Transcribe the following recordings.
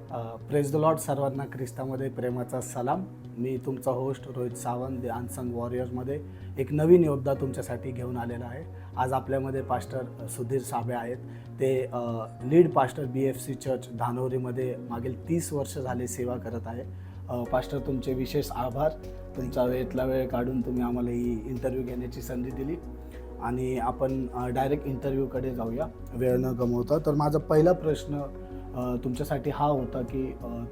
Praise the Lord. सर्वांना ख्रिस्तामध्ये प्रेमाचा सलाम. मी तुमचा host Rohit Sawant, the unsung वॉरियर्समध्ये एक नवीन योद्धा तुमच्यासाठी घेऊन आलेला आहे. आज आपल्यामध्ये पास्टर सुधीर साबळे आहेत. ते लीड पास्टर BFC चर्च धानोरीमध्ये मागील 30 वर्ष झाले सेवा करत आहे. पास्टर, तुमचे विशेष आभार. तुमचा वेळेतला वेळ काढून तुम्ही आम्हाला ही इंटरव्ह्यू घेण्याची संधी दिली आणि आपण डायरेक्ट इंटरव्ह्यूकडे जाऊया वेळ न गमवता. तर माझा पहिला प्रश्न तुमच्यासाठी हा होता की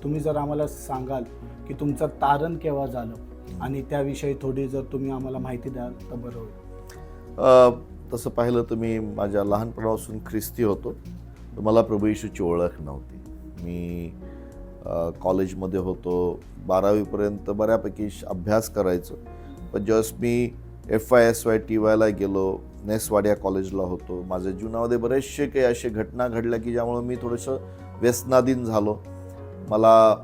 तुम्ही जर आम्हाला सांगाल की तुमचं तारण केव्हा झालं आणि त्याविषयी थोडी जर तुम्ही आम्हाला माहिती द्याल तर बरं होईल. तसं पाहिलं तर मी माझ्या लहानपणापासून ख्रिस्ती होतो. मला प्रभू येशूची ओळख नव्हती. मी कॉलेजमध्ये होतो, 12वीपर्यंत बऱ्यापैकी अभ्यास करायचो. पण जस्ट मी FYSY TYला गेलो, नेसवाडिया कॉलेजला होतो. माझ्या जीवनामध्ये बरेचसे काही असे घटना घडल्या की ज्यामुळे मी थोडंसं व्यसनाधीन झालो. मला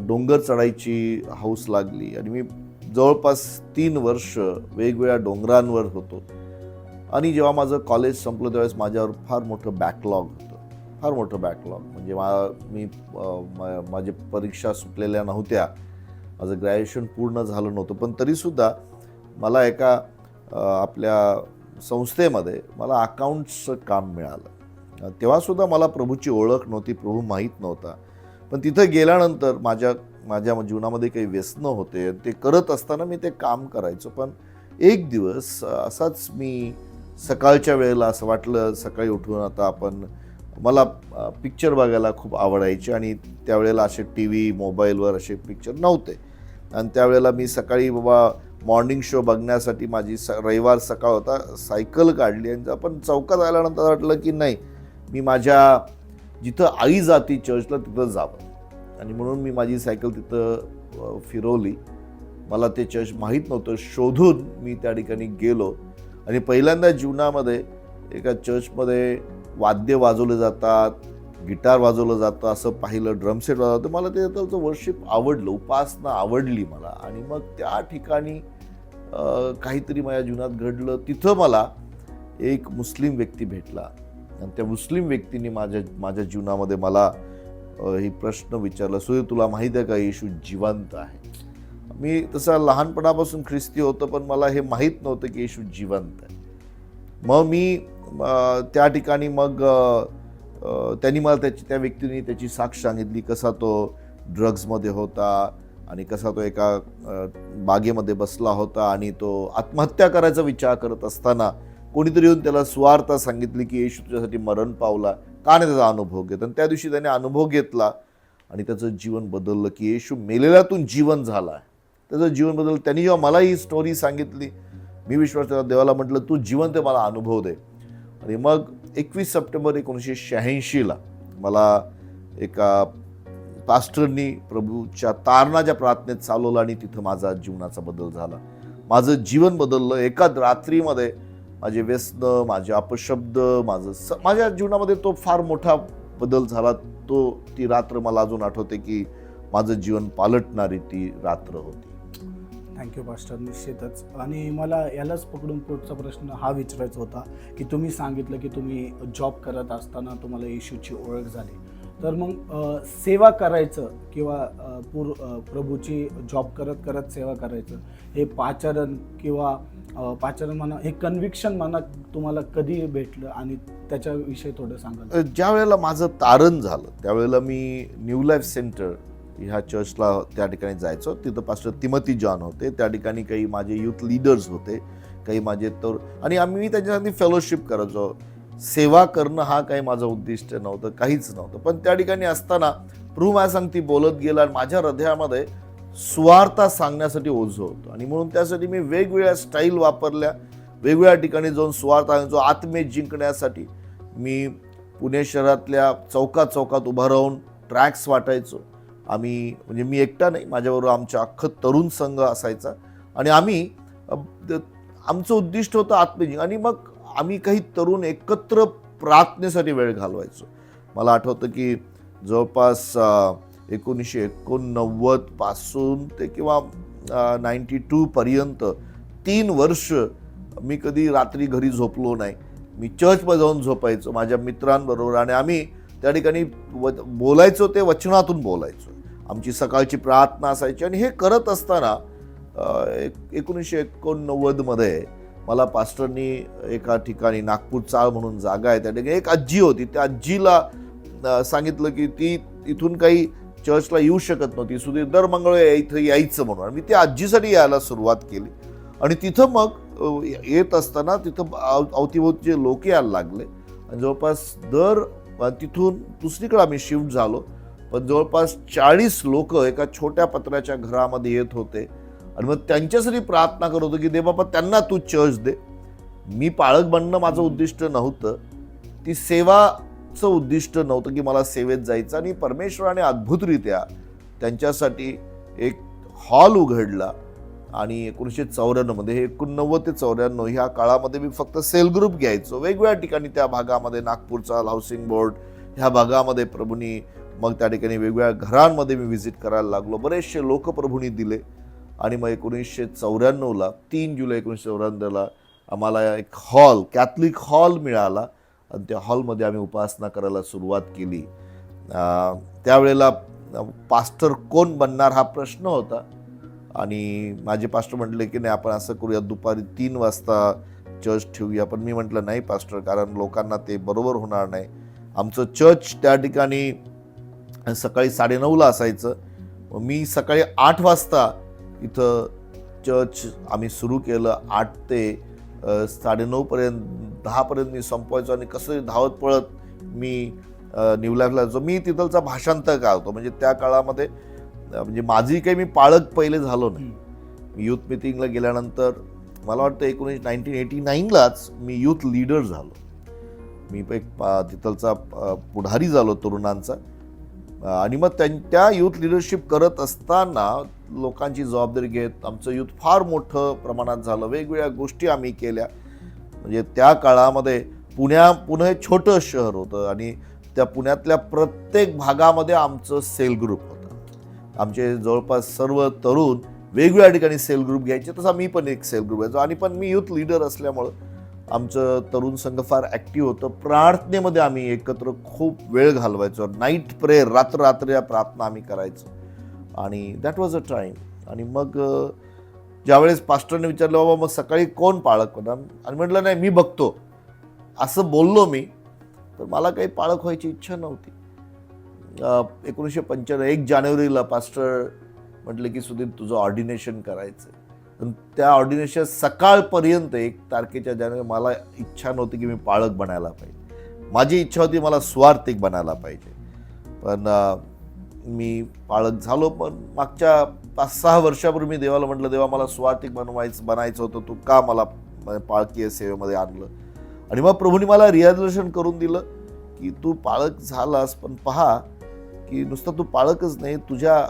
डोंगर चढायची हौस लागली आणि मी जवळपास 3 वर्ष वेगवेगळ्या डोंगरांवर होतो. आणि जेव्हा माझं कॉलेज संपलं त्यावेळेस माझ्यावर फार मोठं बॅकलॉग होतं, फार मोठं बॅकलॉग. म्हणजे माझ्या परीक्षा सुटलेल्या नव्हत्या, माझं ग्रॅज्युएशन पूर्ण झालं नव्हतं. पण तरीसुद्धा मला एका आपल्या संस्थेमध्ये मला अकाउंट्सचं काम मिळालं. तेव्हासुद्धा मला प्रभूची ओळख नव्हती, प्रभू माहीत नव्हता. पण तिथं गेल्यानंतर माझ्या जीवनामध्ये काही व्यसनं होते. ते करत असताना मी ते काम करायचो. पण एक दिवस असाच मी सकाळच्या वेळेला असं वाटलं, सकाळी उठून आता मला पिक्चर बघायला खूप आवडायचे आणि त्यावेळेला असे TV मोबाईलवर असे पिक्चर नव्हते. आणि त्यावेळेला मी सकाळी मॉर्निंग शो बघण्यासाठी माझी रविवार सकाळ होता, सायकल काढली आणि आपण चौकात आल्यानंतर वाटलं की नाही, मी माझ्या जिथं आई जाती चर्चला तिथं जावं. आणि म्हणून मी माझी सायकल तिथं फिरवली. मला ते चर्च माहीत नव्हतं. शोधून मी त्या ठिकाणी गेलो आणि पहिल्यांदा जीवनामध्ये एका चर्चमध्ये वाद्य वाजवले जातात, गिटार वाजवलं जातं असं पाहिलं, ड्रमसेट वाजवतं. मला त्याचं वर्शिप आवडलं, उपासना आवडली मला. आणि मग त्या ठिकाणी काहीतरी माझ्या जीवनात घडलं. तिथं मला एक मुस्लिम व्यक्ती भेटला आणि त्या मुस्लिम व्यक्तीने माझ्या जीवनामध्ये मला ही प्रश्न विचारला, सुधीर तुला माहीत आहे का येशू जिवंत आहे? मी तसा लहानपणापासून ख्रिस्ती होतो, पण मला हे माहीत नव्हतं की येशू जिवंत आहे. मग मी त्या ठिकाणी त्यांनी मला त्या व्यक्तीने त्याची साक्ष सांगितली, कसा तो ड्रग्जमध्ये होता आणि कसा तो एका बागेमध्ये बसला होता आणि तो आत्महत्या करायचा विचार करत असताना कोणीतरी येऊन त्याला सुवार्ता सांगितली की येशू तुझ्यासाठी मरण पावला, का नाही त्याचा अनुभव घेत. आणि त्या दिवशी त्याने अनुभव घेतला आणि त्याचं जीवन बदललं की येशू मेलेल्यातून जीवन झाला आहे, त्याचं जीवन बदललं. त्यांनी जेव्हा मला ही स्टोरी सांगितली, मी विश्वास देवाला म्हटलं तू जिवंत आहे, मला अनुभव दे. आणि मग 21 सप्टेंबर 1986ला मला एका पास्टरनी प्रभूच्या तारणाच्या प्रार्थनेत चालवलं आणि तिथं माझा जीवनाचा बदल झाला. माझं जीवन बदललं. एका रात्रीमध्ये माझे व्यसन, माझे अपशब्द, माझ्या जीवनामध्ये तो फार मोठा बदल झाला. ती रात्र मला अजून आठवते की माझं जीवन पालटणारी ती रात्र होती. Thank you pastor. निश्चितच. आणि मला यालाच पकडून पुढचा प्रश्न हा विचारायचा होता की तुम्ही सांगितलं की तुम्ही जॉब करत असताना तुम्हाला येशूची ओळख झाली. तर मग सेवा करायचं किंवा प्रभूची जॉब करत करत सेवा करायचं, हे पाचारण किंवा पाचारण म्हणा, हे कन्व्हिक्शन म्हणा, तुम्हाला कधी भेटलं आणि त्याच्याविषयी थोडं सांगाल? ज्या वेळेला माझं तारण झालं त्यावेळेला मी न्यू लाईफ सेंटर ह्या चर्चला त्या ठिकाणी जायचो. तिथं पास्टर तिमोथी जॉन होते. त्या ठिकाणी काही माझे यूथ लीडर्स होते, काही माझे आणि आम्ही त्यांच्यासाठी फेलोशिप करायचो. सेवा करणं हा काही माझं उद्दिष्ट नव्हतं, काहीच नव्हतं. पण त्या ठिकाणी असताना प्रभू माझ्या सांगती बोलत गेला आणि माझ्या हृदयामध्ये सुवार्ता सांगण्यासाठी ओझं होतं. आणि म्हणून त्यासाठी मी वेगवेगळ्या स्टाईल वापरल्या, वेगवेगळ्या ठिकाणी जाऊन सुवार्ता जो आत्मे जिंकण्यासाठी मी पुणे शहरातल्या चौकात उभा राहून ट्रॅक्स वाटायचो. म्हणजे मी एकटा नाही, माझ्याबरोबर आमच्या अख्खं तरुण संघ असायचा आणि आमचं उद्दिष्ट होतं आत्मजिंक. आणि मग आम्ही काही तरुण एकत्र प्रार्थनेसाठी वेळ घालवायचो. मला आठवतं की जवळपास 1989 पासून ते किंवा 92 पर्यंत 3 वर्ष मी कधी रात्री घरी झोपलो नाही. मी चर्चमध्ये जाऊन झोपायचो माझ्या मित्रांबरोबर आणि आम्ही त्या ठिकाणी बोलायचो ते वचनातून बोलायचो. आमची सकाळची प्रार्थना असायची आणि हे करत असताना 1989 मध्ये मला पास्टरनी एका ठिकाणी नागपूर चाळ म्हणून जागा आहे त्या ठिकाणी एक आजी होती. त्या आजीला सांगितलं की ती इथून काही चर्चला येऊ शकत नव्हती. सुधीर दर मंगळवारी इथं यायचं म्हणून. आणि मी त्या आजीसाठी यायला सुरुवात केली आणि तिथं मग येत असताना तिथं अवतीभोवतीचे लोक यायला लागले आणि जवळपास तिथून दुसरीकडे आम्ही शिफ्ट झालो. पण जवळपास 40 लोक एका छोट्या पत्र्याच्या घरामध्ये येत होते आणि मग त्यांच्यासाठी प्रार्थना करत होतो की दे बाबा त्यांना तू चर्च दे. मी पाळक बनणं माझं उद्दिष्ट नव्हतं, ती सेवाचं उद्दिष्ट नव्हतं की मला सेवेत जायचं. आणि परमेश्वराने अद्भुतरित्या त्यांच्यासाठी एक हॉल उघडला आणि 1994 मध्ये 89 ते 94 ह्या काळामध्ये मी फक्त सेल ग्रुप घ्यायचो वेगवेगळ्या ठिकाणी. त्या भागामध्ये नागपूरचा हाऊसिंग बोर्ड ह्या भागामध्ये प्रभूंनी, मग त्या ठिकाणी वेगवेगळ्या घरांमध्ये मी व्हिजिट करायला लागलो. बरेचसे लोक प्रभूंनी दिले आणि मग 1994ला 3 जुलै 1994ला आम्हाला एक हॉल, कॅथलिक हॉल मिळाला आणि त्या हॉलमध्ये आम्ही उपासना करायला सुरुवात केली. त्यावेळेला पास्टर कोण बनणार हा प्रश्न होता आणि माझे पास्टर म्हटले की नाही आपण असं करूया, दुपारी 3 वाजता चर्च ठेवूया. पण मी म्हटलं नाही पास्टर, कारण लोकांना ते बरोबर होणार नाही. आमचं चर्च त्या ठिकाणी सकाळी 9:30ला असायचं. मी सकाळी 8 वाजता इथं चर्च आम्ही सुरू केलं. 8 ते 9:30 पर्यंत 10 पर्यंत मी संपवायचो आणि कसं धावत पळत मी न्यू लाईफला जायचो. मी तिथलचा भाषांतर होतो. म्हणजे त्या काळामध्ये म्हणजे माझी काही मी पाळक पहिले झालो नाही. मी युथ मिटिंगला गेल्यानंतर मला वाटतं 1989लाच मी युथ लीडर झालो. मी एक तिथलचा पुढारी झालो तरुणांचा. आणि मग त्या युथ लिडरशिप करत असताना लोकांची जबाबदारी घेत आमचं युथ फार मोठं प्रमाणात झालं. वेगवेगळ्या गोष्टी आम्ही केल्या. म्हणजे त्या काळामध्ये पुणे हे छोटं शहर होतं आणि त्या पुण्यातल्या प्रत्येक भागामध्ये आमचं सेल ग्रुप होतं. आमचे जवळपास सर्व तरुण वेगवेगळ्या ठिकाणी सेल ग्रुप घ्यायचे. तसा मी पण एक सेल ग्रुप घ्यायचो आणि पण मी युथ लीडर असल्यामुळं आमचं तरुण संघ फार ॲक्टिव्ह होतं. प्रार्थनेमध्ये आम्ही एकत्र खूप वेळ घालवायचो. नाईट प्रेयर, रात्र प्रार्थना आम्ही करायचो आणि दॅट वॉज अ टाईम. आणि मग ज्यावेळेस पास्टरने विचारलं बाबा मग सकाळी कोण पाळक होणार, आणि म्हटलं नाही मी बघतो असं बोललो मी. तर मला काही पाळक व्हायची इच्छा नव्हती. 1995 1 जानेवारीला पास्टर म्हटले की सुधीर तुझं ऑर्डिनेशन करायचं. त्या ऑर्डिनेशन सकाळपर्यंत 1 तारखेच्या जानेवारी मला इच्छा नव्हती की मी पाळक बनायला पाहिजे. माझी इच्छा होती मला स्वार्थिक बनायला पाहिजे. पण मी पाळक झालो. पण मागच्या 5-6 वर्षापूर्वी मी देवाला म्हटलं देवा मला स्वार्थिक बनायचं होतं, तू का मला पाळकीय सेवेमध्ये आणलं. आणि मग प्रभूंनी मला रिअलायझेशन करून दिलं की तू पाळक झालास, पण पहा की नुसतं तू पाळकच नाही, तुझ्या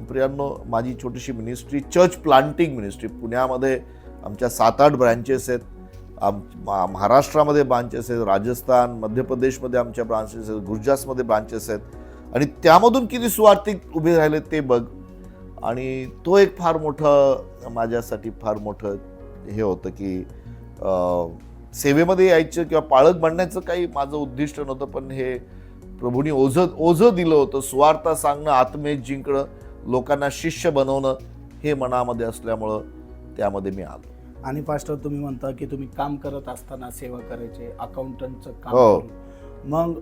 प्रियांनो माझी छोटीशी मिनिस्ट्री चर्च प्लांटिंग मिनिस्ट्री पुण्यामध्ये आमच्या 7-8 ब्रांचेस आहेत. महाराष्ट्रामध्ये ब्रांचेस आहेत, राजस्थान मध्य प्रदेशमध्ये आमच्या ब्रांचेस आहेत, गुजरातमध्ये ब्रांचेस आहेत आणि त्यामधून किती स्वार्थिक उभे राहिले ते बघ. आणि तो एक फार मोठं माझ्यासाठी फार मोठं हे होतं की सेवेमध्ये यायचं किंवा पाळक बनण्याचं काही माझं उद्दिष्ट नव्हतं. पण हे प्रभूंनी ओझं दिलं होतं. स्वार्थ सांगणं, आत्मेत जिंकणं, लोकांना शिष्य बनवणं हे मनामध्ये असल्यामुळं त्यामध्ये मी आलो. आणि पास्टर तुम्ही म्हणता की तुम्ही काम करत असताना सेवा करायचे, अकाउंटंटचं काम हो. मग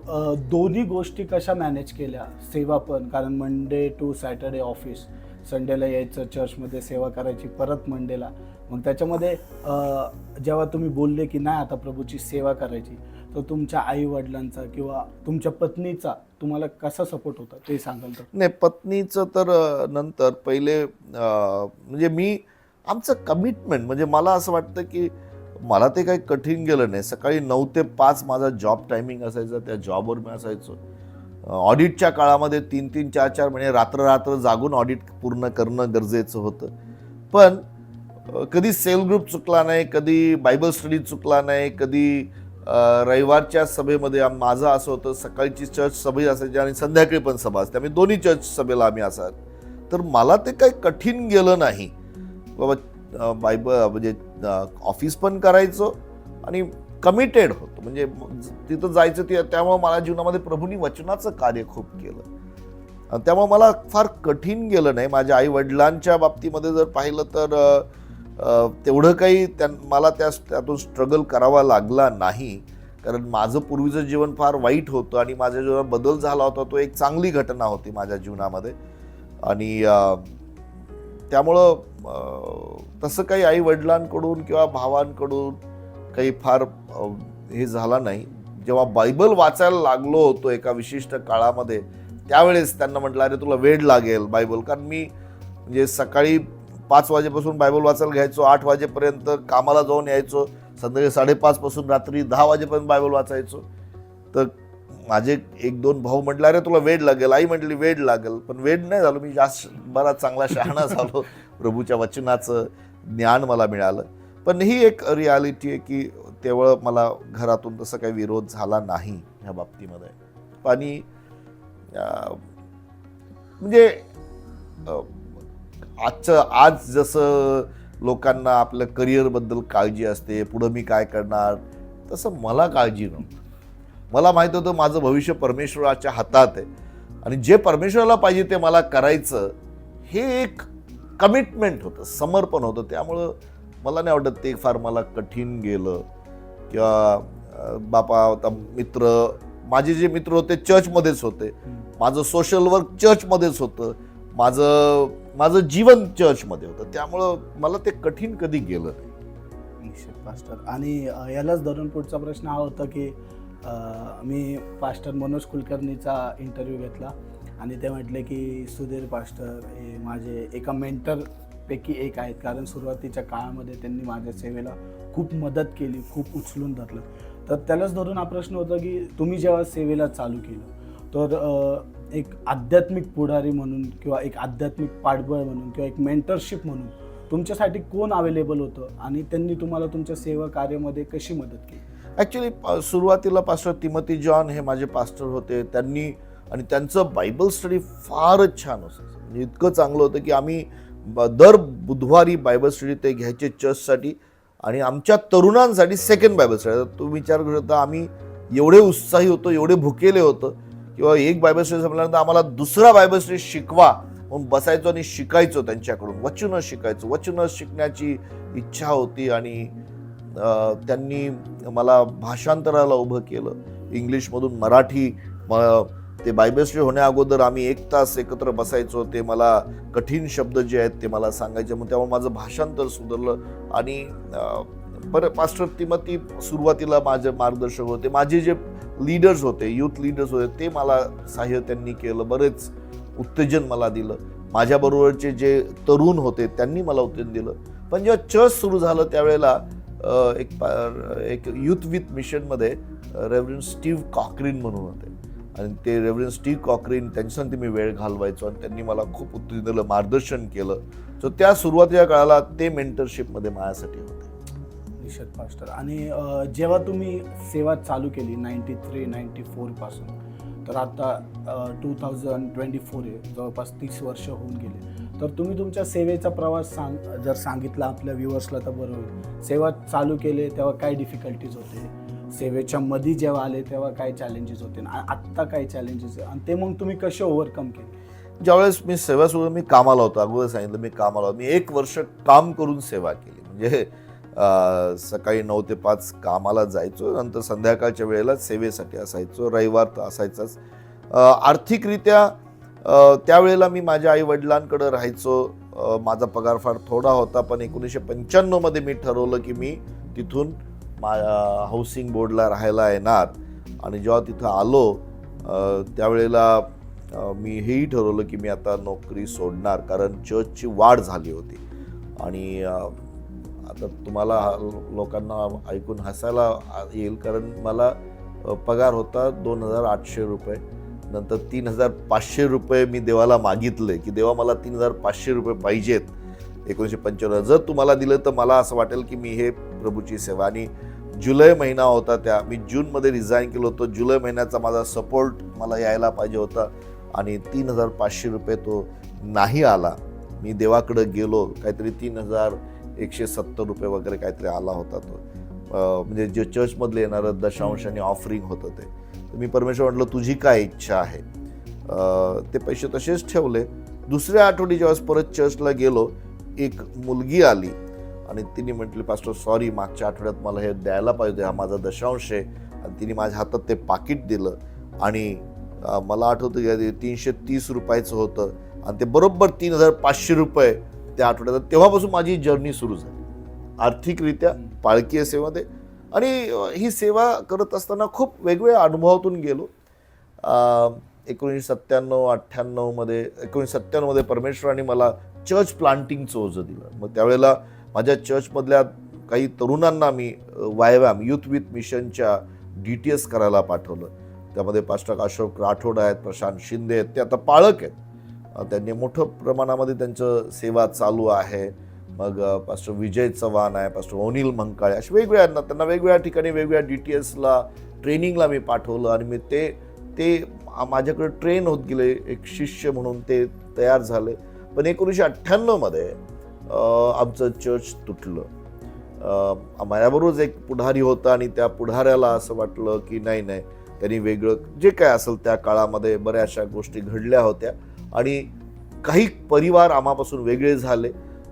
दोन्ही गोष्टी कशा मॅनेज केल्या? सेवा पण, कारण मंडे टू सॅटर्डे ऑफिस, संडेला यायचं चर्चमध्ये सेवा करायची, परत मंडेला. मग त्याच्यामध्ये जेव्हा तुम्ही बोलले की नाही आता प्रभूची सेवा करायची, तर तुमच्या आई वडिलांचा किंवा तुमच्या पत्नीचा तुम्हाला कसा सपोर्ट होता ते सांगाल तर? नाही, पत्नीचं तर नंतर पहिले म्हणजे मी आमचं कमिटमेंट म्हणजे मला असं वाटतं की मला ते काही कठीण गेलं नाही. सकाळी 9 ते 5 माझा जॉब टायमिंग असायचा. त्या जॉबवर मी असायचो. ऑडिटच्या काळामध्ये 3-3, 4-4 महिने रात्र जागून ऑडिट पूर्ण करणं गरजेचं होतं. पण कधी सेल ग्रुप चुकला नाही, कधी बायबल स्टडी चुकला नाही, कधी रविवारच्या सभेमध्ये माझं असं होतं सकाळची चर्च सभा असायची आणि संध्याकाळी पण सभा असते. आम्ही दोन्ही चर्च सभेला आम्ही असाल. तर मला ते काही कठीण गेलं नाही बाबा. बायबल म्हणजे ऑफिस पण करायचो आणि कमिटेड होतो. म्हणजे तिथं जायचं त्यामुळे मला जीवनामध्ये प्रभूंनी वचनाचं कार्य खूप केलं. आणि त्यामुळे मला फार कठीण गेलं नाही. माझ्या आई वडिलांच्या बाबतीमध्ये जर पाहिलं तर तेवढं काही मला त्यातून स्ट्रगल करावा लागला नाही. कारण माझं पूर्वीचं जीवन फार वाईट होतं आणि माझ्या जीवनात बदल झाला होता. तो एक चांगली घटना होती माझ्या जीवनामध्ये. आणि त्यामुळं तसं काही आई वडिलांकडून किंवा भावांकडून काही फार हे झालं नाही. जेव्हा बायबल वाचायला लागलो होतो एका विशिष्ट काळामध्ये, त्यावेळेस त्यांना म्हटलं अरे तुला वेळ लागेल बायबल. कारण मी म्हणजे सकाळी 5 वाजेपासून बायबल वाचायला घ्यायचो, 8 वाजेपर्यंत कामाला जाऊन यायचो, संध्याकाळी 5:30 पासून रात्री 10 वाजेपर्यंत बायबल वाचायचो. तर माझे 1-2 भाऊ म्हटलं अरे तुला वेळ लागेल, आई म्हटली वेळ लागेल. पण वेळ नाही झालो, मी जास्त बराच चांगला शहाणा झालो. प्रभूच्या वचनाचं ज्ञान मला मिळालं. पण ही एक रियालिटी आहे की तेवढं मला घरातून तसं काही विरोध झाला नाही ह्या बाबतीमध्ये. आणि म्हणजे आज जसं लोकांना आपल्या करिअरबद्दल काळजी असते, पुढं मी काय करणार, तसं मला काळजी नव्हती. मला माहित होतं माझं भविष्य परमेश्वराच्या हातात आहे आणि जे परमेश्वराला पाहिजे ते मला करायचं, हे एक कमिटमेंट होतं, समर्पण होतं. त्यामुळं मला नाही वाटत ते फार मला कठीण गेलं. किंवा बापा आता माझे जे मित्र होते चर्चमध्येच होते, माझं सोशल वर्क चर्चमध्येच होतं, माझं जीवन चर्चमध्ये होतं. त्यामुळं मला ते कठीण कधी गेलं नाही. पास्टर, आणि यालाच धरून पुढचा प्रश्न हा होता की मी पास्टर मनोज कुलकर्णीचा इंटरव्ह्यू घेतला आणि ते म्हटले की सुधीर पास्टर हे माझे एका मेंटरपैकी एक आहेत. कारण सुरुवातीच्या काळामध्ये त्यांनी माझ्या सेवेला खूप मदत केली, खूप उचलून धरलं. तर त्यालाच धरून हा प्रश्न होता की तुम्ही जेव्हा सेवेला चालू केलं तर एक आध्यात्मिक पुढारी म्हणून किंवा एक आध्यात्मिक पाठबळ म्हणून किंवा एक मेंटरशिप म्हणून तुमच्यासाठी कोण अवेलेबल होतं आणि त्यांनी तुम्हाला तुमच्या सेवा कार्यामध्ये कशी मदत केली? ॲक्च्युली सुरुवातीला पास्टर तिमोथी जॉन हे माझे पास्टर होते. त्यांनी आणि त्यांचं बायबल स्टडी फारच छान असायचं. म्हणजे इतकं चांगलं होतं की आम्ही दर बुधवारी बायबल स्टडी ते घ्यायचे चर्चसाठी आणि आमच्या तरुणांसाठी सेकंड बायबल स्टडी. तो विचार करत आम्ही एवढे उत्साही होतो, एवढे भुकेले होतो किंवा एक बायबल स्टडी संपल्यानंतर आम्हाला दुसरा बायबल स्टडी शिकवा म्हणून बसायचो आणि शिकायचो त्यांच्याकडून. वचनं शिकायचो, वचनं शिकण्याची इच्छा होती. आणि त्यांनी मला भाषांतराला उभं केलं इंग्लिशमधून मराठी. ते बायबल स्टडी होण्या अगोदर आम्ही 1 तास एकत्र बसायचो. ते मला कठीण शब्द जे आहेत ते मला सांगायचे, मग त्यामुळे माझं भाषांतर सुधारलं. आणि बरं पास्टर तिमोथी सुरुवातीला माझे मार्गदर्शक होते. माझे जे लीडर्स होते, यूथ लीडर्स होते, ते मला सहाय्य त्यांनी केलं, बरेच उत्तेजन मला दिलं. माझ्याबरोबरचे जे तरुण होते त्यांनी मला उत्तेजन दिलं. पण जेव्हा चर्च सुरू झालं त्यावेळेला एक यूथ विथ मिशनमध्ये रेव्हरंड स्टीव्ह कॉक्रीन म्हणून होते आणि ते रेव्हरंड स्टीव्ह कॉक्रीन त्यांच्यासाठी मी वेळ घालवायचो आणि त्यांनी मला खूप उत्तेजन दिलं, मार्गदर्शन केलं. सो त्या सुरुवातीच्या काळाला ते मेंटरशिपमध्ये माझ्यासाठी होते. निश्चित पास्टर. आणि जेव्हा तुम्ही सेवा चालू केली 93-94 पासून, तर आता 2024 आहे, जवळपास 30 वर्ष होऊन गेले. तर तुम्ही तुमच्या सेवेचा प्रवास जर सांगितला आपल्या व्ह्युअर्सला तर बरं होईल. सेवा चालू केले तेव्हा काय डिफिकल्टीज होते, सेवेच्या मध्ये जेव्हा आले तेव्हा काय चॅलेंजेस होते, आत्ता काय चॅलेंजेस आहे, आणि ते मग तुम्ही कसे ओव्हरकम केले? ज्यावेळेस मी सेवा सोडून मी कामाला होतो, अगोदर सांगितलं मी कामाला होतो. मी 1 वर्ष काम करून सेवा केली. म्हणजे सकाळी 9 ते 5 कामाला जायचो, नंतर संध्याकाळच्या वेळेला सेवेसाठी असायचो. रविवार तर असायचाच. आर्थिकरित्या त्यावेळेला मी माझ्या आई वडिलांकडे राहायचो. माझा पगार फार थोडा होता, पण 1995 मध्ये मी ठरवलं की मी तिथून हाऊसिंग बोर्डला राहायला येणार. आणि जेव्हा तिथं आलो त्यावेळेला मी हेही ठरवलं की मी आता नोकरी सोडणार, कारण चर्चची वाढ झाली होती. आणि आता तुम्हाला लोकांना ऐकून हसायला येईल, कारण मला पगार होता 2,800 रुपये. नंतर 3,500 रुपये मी देवाला मागितले की देवा मला 3,500 रुपये पाहिजेत 1995. जर तुम्हाला दिलं तर मला असं वाटेल की मी हे प्रभूची सेवा. आणि जुलै महिना होता, मी जूनमध्ये रिझाईन केलं होतं. जुलै महिन्याचा माझा सपोर्ट मला यायला पाहिजे होता आणि 3,500 रुपये तो नाही आला. मी देवाकडे गेलो, काहीतरी 3,170 रुपये वगैरे काहीतरी आला होता तो. म्हणजे जे चर्चमधले येणारं दशांश आणि ऑफरिंग होतं ते. तर मी परमेश्वर म्हटलं तुझी काय इच्छा आहे. ते पैसे तसेच ठेवले. दुसऱ्या आठवडी जेव्हा परत चर्चला गेलो, एक मुलगी आली आणि तिने म्हटली पास्टर सॉरी, मागच्या आठवड्यात मला हे द्यायला पाहिजे, हा माझा दशांश आहे. आणि तिने माझ्या हातात ते पाकिट दिलं आणि मला आठवतं की 330 रुपयाचं होतं आणि ते बरोबर 3500 रुपये त्या आठवड्यात. तेव्हापासून माझी जर्नी सुरू झाली आर्थिकरित्या पाळकीय सेवेमध्ये. आणि ही सेवा करत असताना खूप वेगवेगळ्या अनुभवातून गेलो. 1997 मध्ये परमेश्वराने मला चर्च प्लांटिंगचं ओझं दिलं. मग त्यावेळेला माझ्या चर्चमधल्या काही तरुणांना मी व्यायाम युथ विथ मिशनच्या DTS करायला पाठवलं. त्यामध्ये पास्टर अशोक राठोड आहेत, प्रशांत शिंदे आहेत, ते आता पाळक आहेत. त्यांनी मोठ्या प्रमाणामध्ये त्यांचं सेवा चालू आहे. मग पास्टर विजय चव्हाण आहे, पास्टर अनिल मंकाळे, अशा वेगवेगळ्या त्यांना वेगवेगळ्या ठिकाणी वेगवेगळ्या DTSला ट्रेनिंगला मी पाठवलं. आणि मी ते माझ्याकडे ट्रेन होत गेले, एक शिष्य म्हणून ते तयार झाले. पण 1998 मध्ये आमचं चर्च तुटलं. माझ्याबरोबरच एक पुढारी होता आणि त्या पुढाऱ्याला असं वाटलं की नाही त्यांनी वेगळं जे काय असेल, त्या काळामध्ये बऱ्याचशा गोष्टी घडल्या होत्या आणि काही परिवार आम्हापासून वेगळे झाले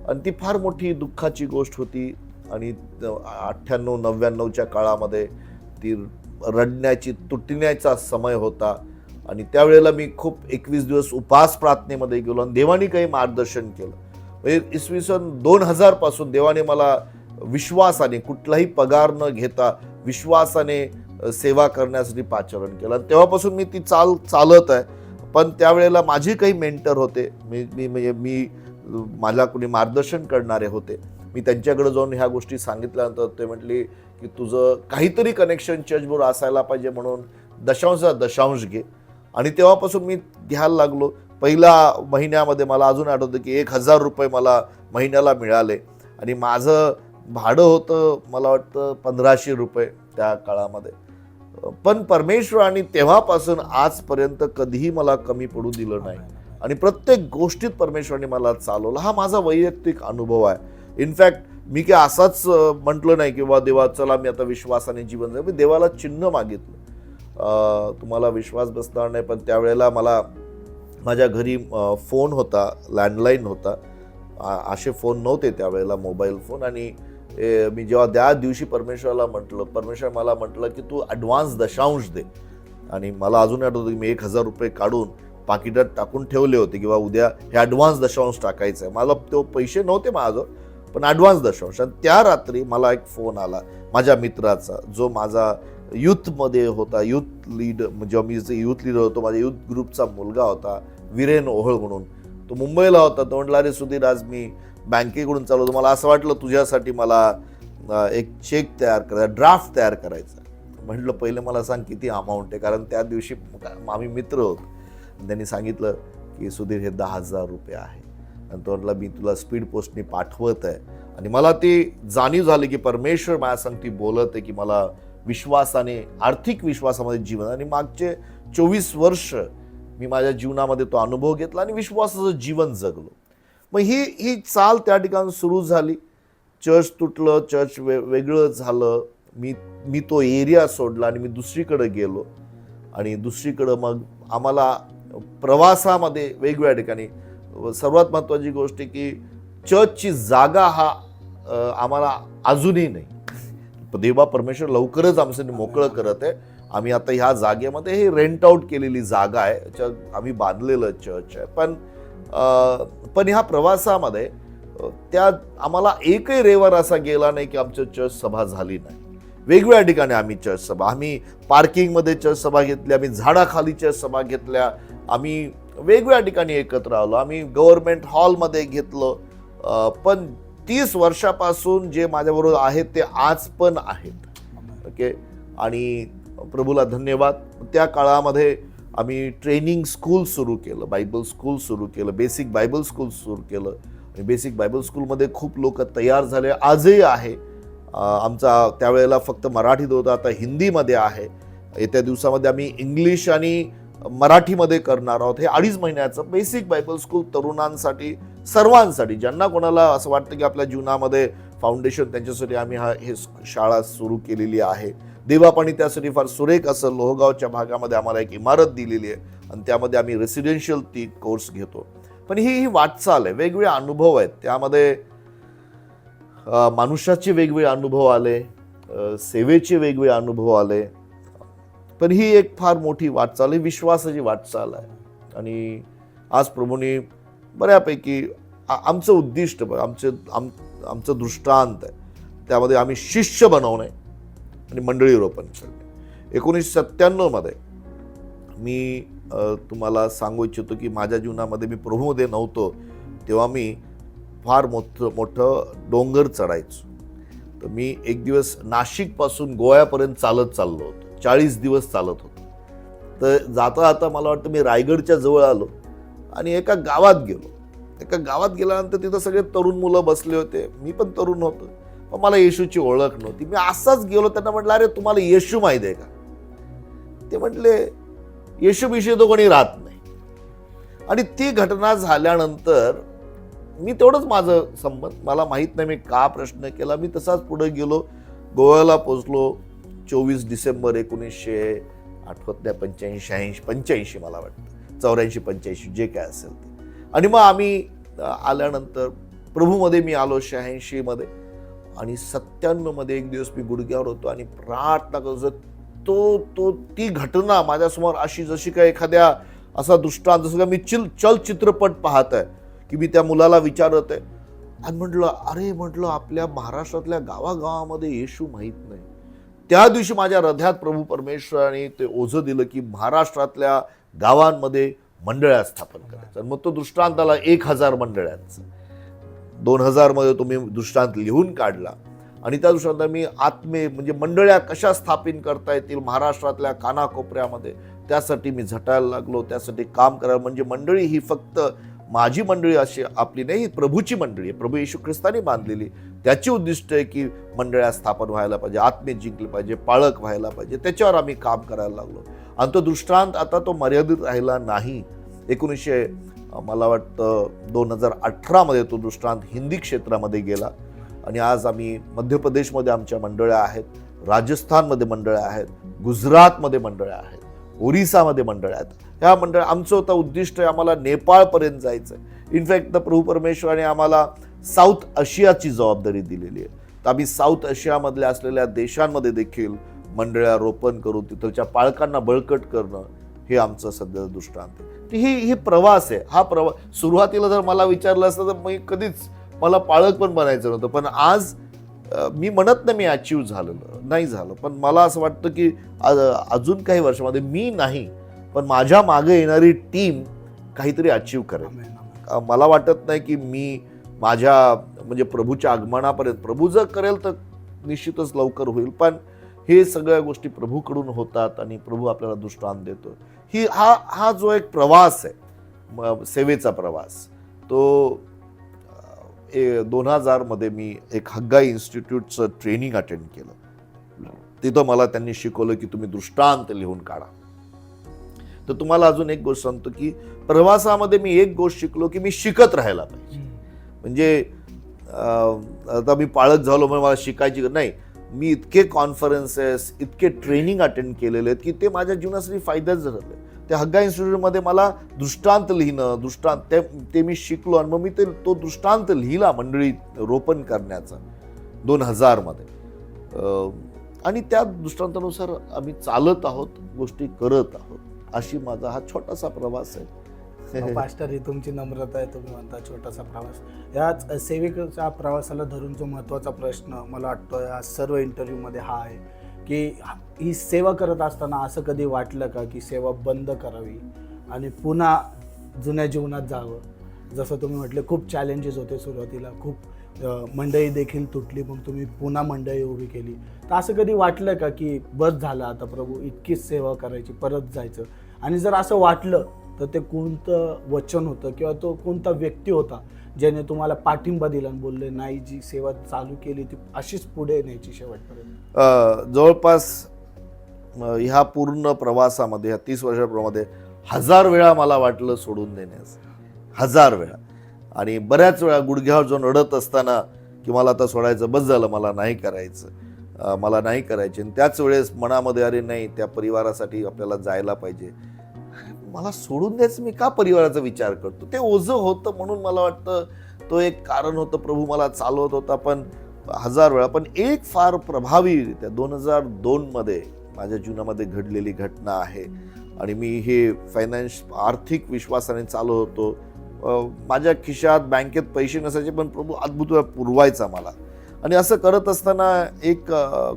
आणि ती फार मोठी दुःखाची गोष्ट होती. आणि 98-99च्या काळामध्ये ती रडण्याची तुटण्याचा समय होता. आणि त्यावेळेला मी खूप 21 दिवस उपास प्रार्थनेमध्ये गेलो आणि देवाने काही मार्गदर्शन केलं. म्हणजे इसवी सन 2000 पासून देवाने मला विश्वासाने, कुठलाही पगार न घेता विश्वासाने सेवा करण्यासाठी पाचारण केलं. आणि तेव्हापासून मी ती चालत आहे. पण त्यावेळेला माझे काही मेंटर होते, मी मला कोणी मार्गदर्शन करणारे होते. मी त्यांच्याकडे जाऊन ह्या गोष्टी सांगितल्यानंतर ते म्हटले की तुझं काहीतरी कनेक्शन चर्चबरोबर असायला पाहिजे, म्हणून दशांश घे. आणि तेव्हापासून मी घ्यायला लागलो. पहिल्या महिन्यामध्ये मला अजून आठवतं की 1000 रुपये मला महिन्याला मिळाले. आणि माझं भाडं होतं मला वाटतं 1500 रुपये त्या काळामध्ये. पण परमेश्वराने तेव्हापासून आजपर्यंत कधीही मला कमी पडू दिलं नाही. आणि प्रत्येक गोष्टीत परमेश्वराने मला चालवलं. हा माझा वैयक्तिक अनुभव आहे. इनफॅक्ट मी काय असाच म्हटलं नाही की देवा चला मी आता विश्वासाने जीवन जगू. मी देवाला चिन्ह मागितलं. तुम्हाला विश्वास बसणार नाही, पण त्यावेळेला मला माझ्या घरी फोन होता, लँडलाईन होता. असे फोन नव्हते त्यावेळेला, मोबाईल फोन. आणि मी जेव्हा त्या दिवशी परमेश्वराला म्हटलं, परमेश्वर मला म्हटलं की तू ॲडव्हान्स दशांश दे. आणि मला अजून आठवतं की मी 1000 रुपये काढून पाकिटात टाकून ठेवले होते किंवा उद्या हे ॲडव्हान्स दशांश टाकायचं आहे. मला तो पैसे नव्हते माझं, पण ॲडव्हान्स दशांश. आणि त्या रात्री मला एक फोन आला माझ्या मित्राचा, जो माझा यूथमध्ये होता, यूथ लीड, जेव्हा मी यूथ लीडर होतो, माझ्या यूथ ग्रुपचा मुलगा होता वीरेन ओहळ म्हणून. तो मुंबईला होता. तो म्हटला अरे सुधीर, आज मी बँकेकडून चालू होतो, मला असं वाटलं तुझ्यासाठी मला एक चेक तयार करायचा, ड्राफ्ट तयार करायचा. म्हटलं पहिले मला सांग किती अमाऊंट आहे, कारण त्या दिवशी आम्ही मित्र होतो. त्यांनी सांगितलं की सुधीर हे 10,000 रुपये आहे. आणि तो म्हटला मी तुला स्पीड पोस्टने पाठवत आहे. आणि मला ती जाणीव झाली की परमेश्वर माझ्या सांगती बोलत आहे की मला विश्वासाने, आर्थिक विश्वासामध्ये जीवन. आणि मागचे 24 वर्ष मी माझ्या जीवनामध्ये तो अनुभव घेतला आणि विश्वासाचं जीवन जगलो. मग ही चाल त्या ठिकाणी सुरू झाली. चर्च तुटलं, चर्च वेगळं झालं. मी तो एरिया सोडला आणि मी दुसरीकडे गेलो. आणि दुसरीकडं मग आम्हाला प्रवासामध्ये वेगवेगळ्या ठिकाणी सर्वात महत्त्वाची गोष्ट आहे की चर्चची जागा हा आम्हाला अजूनही नाही. देवा परमेश्वर लवकरच आमच्यासाठी मोकळं करत आहे. आम्ही आता ह्या जागेमध्ये हे रेंट आउट केलेली जागा आहे, त्याच्यात आम्ही बांधलेलं चर्च आहे. पण ह्या प्रवासामध्ये त्या आम्हाला एकही रविवार असा गेला नाही की आमच्या चर्च सभा झाली नाही. वेगवेगळ्या ठिकाणी आम्ही चर्च सभा, आम्ही पार्किंगमध्ये चर्च सभा घेतल्या, आम्ही झाडाखाली चर्च सभा घेतल्या, आम्ही वेगवेगळ्या ठिकाणी एकत्र आलो, आम्ही गव्हर्नमेंट हॉलमध्ये घेतलं. पण 30 वर्षापासून जे माझ्याबरोबर आहेत ते आज पण आहेत. ओके. आणि प्रभूला धन्यवाद. त्या काळामध्ये आम्ही ट्रेनिंग स्कूल सुरू केलं, बायबल स्कूल सुरू केलं, बेसिक बायबल स्कूल सुरू केलं. आणि बेसिक बायबल स्कूलमध्ये खूप लोक तयार झाले, आजही आहे. आमचा त्यावेळेला फक्त मराठीत होता, आता हिंदीमध्ये आहे. येत्या दिवसामध्ये आम्ही इंग्लिश आणि मराठीमध्ये करणार आहोत. हे 2.5 महिन्याचं बेसिक बायबल स्कूल तरुणांसाठी, सर्वांसाठी, ज्यांना कोणाला असं वाटतं की आपल्या जीवनामध्ये फाउंडेशन त्यांच्यासाठी आम्ही हे शाळा सुरू केलेली आहे. देवापाणी त्यासाठी फार सुरेख असं लोहगावच्या भागामध्ये आम्हाला एक इमारत दिलेली आहे आणि त्यामध्ये आम्ही रेसिडेन्शियल ती कोर्स घेतो. पण ही वाटचाल आहे, वेगवेगळे अनुभव आहेत त्यामध्ये. मनुष्याचे वेगवेगळे अनुभव आले, सेवेचे वेगवेगळे अनुभव आले, पण ही एक फार मोठी वाटचाल, ही विश्वासाची वाटचाल आहे. आणि आज प्रभूने बऱ्यापैकी आमचं उद्दिष्ट आमचं दृष्टांत आहे, त्यामध्ये आम्ही शिष्य बनवणे आणि मंडळी रोपण करणे. 1997 मध्ये मी तुम्हाला सांगू इच्छितो की माझ्या जीवनामध्ये मी प्रभूमध्ये नव्हतो तेव्हा मी फार मोठं डोंगर चढायचो. तर मी एक दिवस नाशिकपासून गोव्यापर्यंत चालत चाललो होतो, 40 दिवस चालत होतो. तर जाता जाता मला वाटतं मी रायगडच्या जवळ आलो आणि एका गावात गेलो. एका गावात गेल्यानंतर तिथं सगळे तरुण मुलं बसले होते, मी पण तरुण होतो, पण मला येशूची ओळख नव्हती. मी असाच गेलो, त्यांना म्हटलं अरे तुम्हाला येशू माहिती आहे का? ते म्हटले येशू विषयी तो कोणी राहत नाही. आणि ती घटना झाल्यानंतर मी तेवढंच माझं संबंध, मला माहित नाही मी का प्रश्न केला, मी तसाच पुढे गेलो. गोव्याला पोहोचलो 24 डिसेंबर 1985 मला वाटतं, 84-85 जे काय असेल ते. आणि मग आम्ही आल्यानंतर प्रभूमध्ये मी आलो 86 मध्ये, आणि 97 मध्ये एक दिवस मी गुडघ्यावर होतो आणि प्रार्थना करतो. ती घटना माझ्यासमोर अशी जशी काय एखाद्या असा दृष्टांत, जसं का मी चलचित्रपट पाहत आहे की मी त्या मुलाला विचारत आहे आणि म्हटलं आपल्या महाराष्ट्रातल्या गावागावामध्ये येशू माहीत नाही. त्या दिवशी माझ्या हृदयात प्रभू परमेश्वराने ते ओझं दिलं की महाराष्ट्रातल्या गावांमध्ये मंडळ्या स्थापन करायचं. मग तो दृष्टांत आला 1000 मंडळ्यांचा. 2000 मध्ये तो मी दृष्टांत लिहून काढला आणि त्या दृष्टांत मी म्हणजे मंडळ्या कशा स्थापित करता येतील महाराष्ट्रातल्या कानाकोपऱ्यामध्ये, त्यासाठी मी झटायला लागलो, त्यासाठी काम करायला. म्हणजे मंडळी ही फक्त माझी मंडळी अशी आपली नाही, प्रभूची मंडळी आहे, प्रभू येशू ख्रिस्तानी बांधलेली. त्याची उद्दिष्ट आहे की मंडळ्या स्थापन व्हायला पाहिजे, आत्मे जिंकले पाहिजे, पाळक व्हायला पाहिजे. त्याच्यावर आम्ही काम करायला लागलो आणि तो दृष्टांत आता तो मर्यादित राहिला नाही. मला वाटतं 2018 मध्ये तो दृष्टांत हिंदी क्षेत्रामध्ये गेला आणि आज आम्ही मध्य प्रदेशमध्ये आमच्या मंडळ्या आहेत, राजस्थानमध्ये मंडळ्या आहेत, गुजरातमध्ये मंडळ्या आहेत, ओरिसामध्ये मंडळ्या आहेत. ह्या मंडळ आमचं होतं उद्दिष्ट आहे आम्हाला नेपाळपर्यंत जायचं आहे. इनफॅक्ट प्रभू परमेश्वराने आम्हाला साऊथ आशियाची जबाबदारी दिलेली आहे. तर आम्ही साऊथ आशियामधल्या असलेल्या देशांमध्ये देखील मंडळ्या रोपण करून तिथलच्या पाळकांना बळकट करणं हे आमचं सध्या दृष्टांत आहे. ही प्रवास आहे. हा प्रवास सुरुवातीला जर मला विचारलं असतं तर मी कधीच मला पाळक पण बनायचं नव्हतं. पण आज मी म्हणत नाही मी अचीव्ह नाही झालं, पण मला असं वाटतं की अजून काही वर्षामध्ये मी नाही पण माझ्या मागे येणारी टीम काहीतरी अचीव्ह करेल. मला वाटत नाही की मी माझ्या म्हणजे प्रभूच्या आगमनापर्यंत, प्रभू जर करेल तर निश्चितच लवकर होईल, पण हे सगळ्या गोष्टी प्रभूकडून होतात आणि प्रभू आपल्याला दृष्टांत देतो. हा जो एक प्रवास आहे सेवेचा प्रवास, तो 2000 मध्ये मी एक हग्गाई इन्स्टिट्यूटचं ट्रेनिंग अटेंड केलं. तिथं मला त्यांनी शिकवलं की तुम्ही दृष्टांत लिहून काढा. तर तुम्हाला अजून एक गोष्ट सांगतो की प्रवासामध्ये मी एक गोष्ट शिकलो की मी शिकत राहायला पाहिजे. म्हणजे आता मी पाळक झालो म्हणजे मला शिकायची नाही, मी इतके कॉन्फरन्सेस, इतके ट्रेनिंग अटेंड केलेले आहेत की ते माझ्या जीवनासाठी फायद्याच झाले. त्या हग्गा इन्स्टिट्यूटमध्ये मला दृष्टांत लिहिणं, ते मी शिकलो आणि मग मी तो दृष्टांत लिहिला मंडळी रोपण करण्याचा 2000 मध्ये. आणि त्या दृष्टांतानुसार आम्ही चालत आहोत, गोष्टी करत आहोत. अशी माझा हा छोटासा प्रवास आहे. पास्टर, ही तुमची नम्रता आहे, तुम्ही म्हणता छोटासा प्रवास. याच सेवेच्या प्रवासाला धरून जो महत्त्वाचा प्रश्न मला वाटतं या सर्व इंटरव्ह्यूमध्ये हा आहे की ही सेवा करत असताना असं कधी वाटलं का की सेवा बंद करावी आणि पुन्हा जुन्या जीवनात जावं? जसं तुम्ही म्हटले खूप चॅलेंजेस होते सुरुवातीला, खूप मंडळी देखील तुटली, मग तुम्ही पुन्हा मंडळी उभी केली. तर असं कधी वाटलं का की बस झालं आता प्रभू, इतकीच सेवा करायची, परत जायचं? आणि जर असं वाटलं तर ते कोणतं वचन होतं किंवा तो कोणता व्यक्ती होता ज्याने तुम्हाला पाठिंबा दिला आणि बोलले नाही, जी सेवा चालू केली ती अशीच पुढे न्यायची शेवटपर्यंत? जवळपास ह्या पूर्ण प्रवासामध्ये, ह्या 30 वर्षाप्रमाणे 1000 वेळा मला वाटलं सोडून देण्यास, 1000 वेळा. आणि बऱ्याच वेळा गुडघ्यावर जाऊन रडत असताना की मला आता सोडायचं, बस झालं, मला नाही करायचं, मला नाही करायचे. आणि त्याच वेळेस मनामध्ये अरे नाही, त्या परिवारासाठी आपल्याला जायला पाहिजे. मला सोडून द्यायचं, मी का परिवाराचा विचार करतो? ते ओझं होतं म्हणून मला वाटतं तो एक कारण होतं. प्रभू मला चालवत होता, पण 1000 वेळा. पण एक फार प्रभावीरित्या 2002 मध्ये माझ्या जीवनामध्ये घडलेली घटना आहे. आणि मी हे आर्थिक विश्वासाने चालू होतो. माझ्या खिशात बँकेत पैसे नसायचे, पण प्रभू अद्भुत पुरवायचा मला. आणि असं करत असताना एक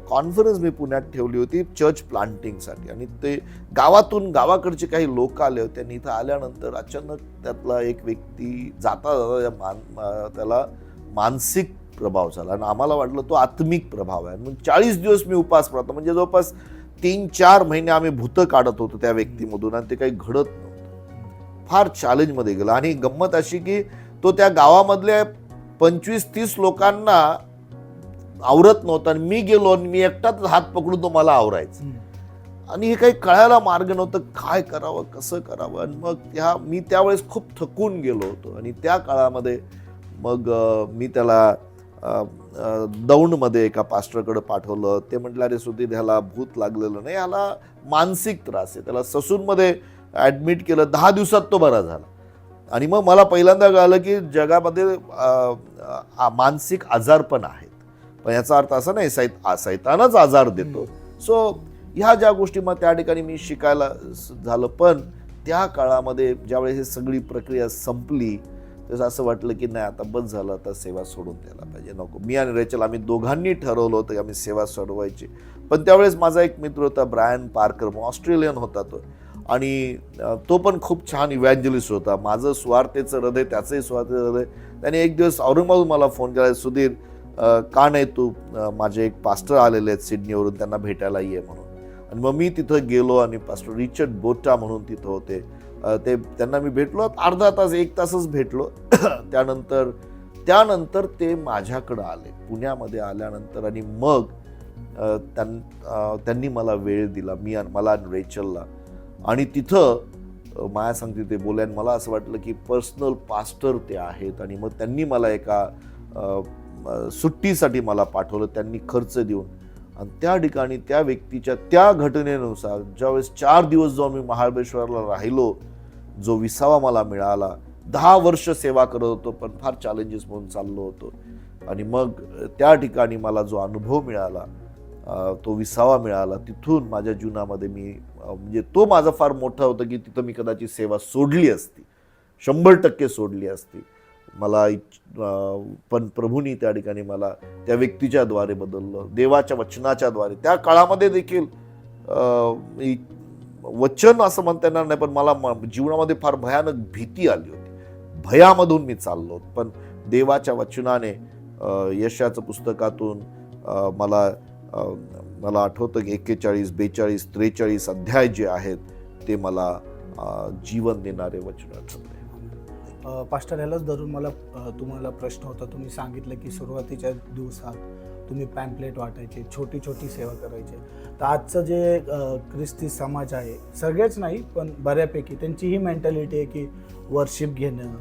कॉन्फरन्स मी पुण्यात ठेवली होती चर्च प्लांटिंगसाठी. आणि ते गावाकडचे काही लोक आले होते. आणि इथं आल्यानंतर अचानक त्यातला एक व्यक्ती जाता जाता त्याला मानसिक प्रभाव झाला. आणि आम्हाला वाटलं तो आत्मिक प्रभाव आहे. मग 40 दिवस मी उपास करतो, म्हणजे जवळपास 3-4 महिने आम्ही भूतं काढत होतो त्या व्यक्तीमधून, आणि ते काही घडत नव्हतं. फार चॅलेंजमध्ये गेलं. आणि गंमत अशी की तो त्या गावामधल्या 25-30 लोकांना आवरत नव्हता, आणि मी गेलो आणि मी एकटाच हात पकडून तो मला आवरायचा. आणि हे काही कळायला मार्ग नव्हतं, काय करावं, कसं करावं. आणि मग मी त्यावेळेस खूप थकून गेलो होतो. आणि त्या काळामध्ये मग मी त्याला दौंडमध्ये एका पास्टरकडे पाठवलं. ते म्हटलं, अरे सुधीर, ह्याला भूत लागलेलं नाही, ह्याला मानसिक त्रास आहे. त्याला ससूनमध्ये ॲडमिट केलं. 10 दिवसात तो बरा झाला. आणि मग मला पहिल्यांदा कळालं की जगामध्ये मानसिक आजार पण आहेत. पण याचा अर्थ असा नाही सैतानच आजार देतो. सो ह्या ज्या गोष्टी मग त्या ठिकाणी मी शिकायला झालं. पण त्या काळामध्ये ज्यावेळेस ही सगळी प्रक्रिया संपली, तसं असं वाटलं की नाही, आता बस झालं, आता सेवा सोडून द्यायला पाहिजे, नको. मी आणि रेचल आम्ही दोघांनी ठरवलं होतं की आम्ही सेवा सोडवायची. पण त्यावेळेस माझा एक मित्र होता, ब्रायन पार्कर, ऑस्ट्रेलियन होता तो. आणि तो पण खूप छान इव्हँजलिस्ट होता. माझं स्वार्थेचं हृदय, त्याचंही स्वार्थेचं हृदय. त्याने एक दिवस औरंगाबाद मला फोन केला, सुधीर का नाही तू, माझे एक पास्टर आलेले आहेत सिडनीवरून, त्यांना भेटायला ये म्हणून. आणि मग मी तिथं गेलो. आणि पास्टर रिचर्ड बोटा म्हणून तिथं होते. त्यांना मी भेटलो, अर्धा तास 1 तासच भेटलो. त्यानंतर ते माझ्याकडं आले पुण्यामध्ये आल्यानंतर. आणि मग त्यांनी मला वेळ दिला, मला आणि रेचलला. आणि तिथं माया सांगते ते बोलले. आणि मला असं वाटलं की पर्सनल पास्टर ते आहेत. आणि मग त्यांनी मला एका सुट्टीसाठी मला पाठवलं, त्यांनी खर्च देऊन. आणि त्या ठिकाणी त्या व्यक्तीच्या त्या घटनेनुसार ज्यावेळेस 4 दिवस जाऊन मी महाबळेश्वरला राहिलो, जो विसावा मला मिळाला. 10 वर्ष सेवा करत होतो, पण फार चॅलेंजेस म्हणून चाललो होतो. आणि मग त्या ठिकाणी मला जो अनुभव मिळाला, तो विसावा मिळाला, तिथून माझ्या जीवनामध्ये म्हणजे तो माझा फार मोठा होता की तिथं मी कदाचित सेवा सोडली असती, 100% सोडली असती मला. पण प्रभूंनी त्या ठिकाणी मला त्या व्यक्तीच्या द्वारे बदललं, देवाच्या वचनाच्या द्वारे. त्या काळामध्ये देखील वचन असं म्हणता येणार नाही, पण मला जीवनामध्ये फार भयानक भीती आली होती. भयामधून मी चाललो, पण देवाच्या वचनाने, यशाच्या पुस्तकातून मला आठवतं की 41, 42, 43 अध्याय जे आहेत ते मला जीवन देणारे वचन ठरले. पास्टर, यालाच धरून मला तुम्हाला प्रश्न होता. तुम्ही सांगितलं की सुरुवातीच्या दिवसात तुम्ही पॅम्पलेट वाटायचे, छोटी छोटी सेवा करायचे. तर आजचं जे ख्रिस्ती समाज आहे, सगळेच नाही पण बऱ्यापैकी, त्यांची ही मेंटॅलिटी आहे की वर्शिप घेणं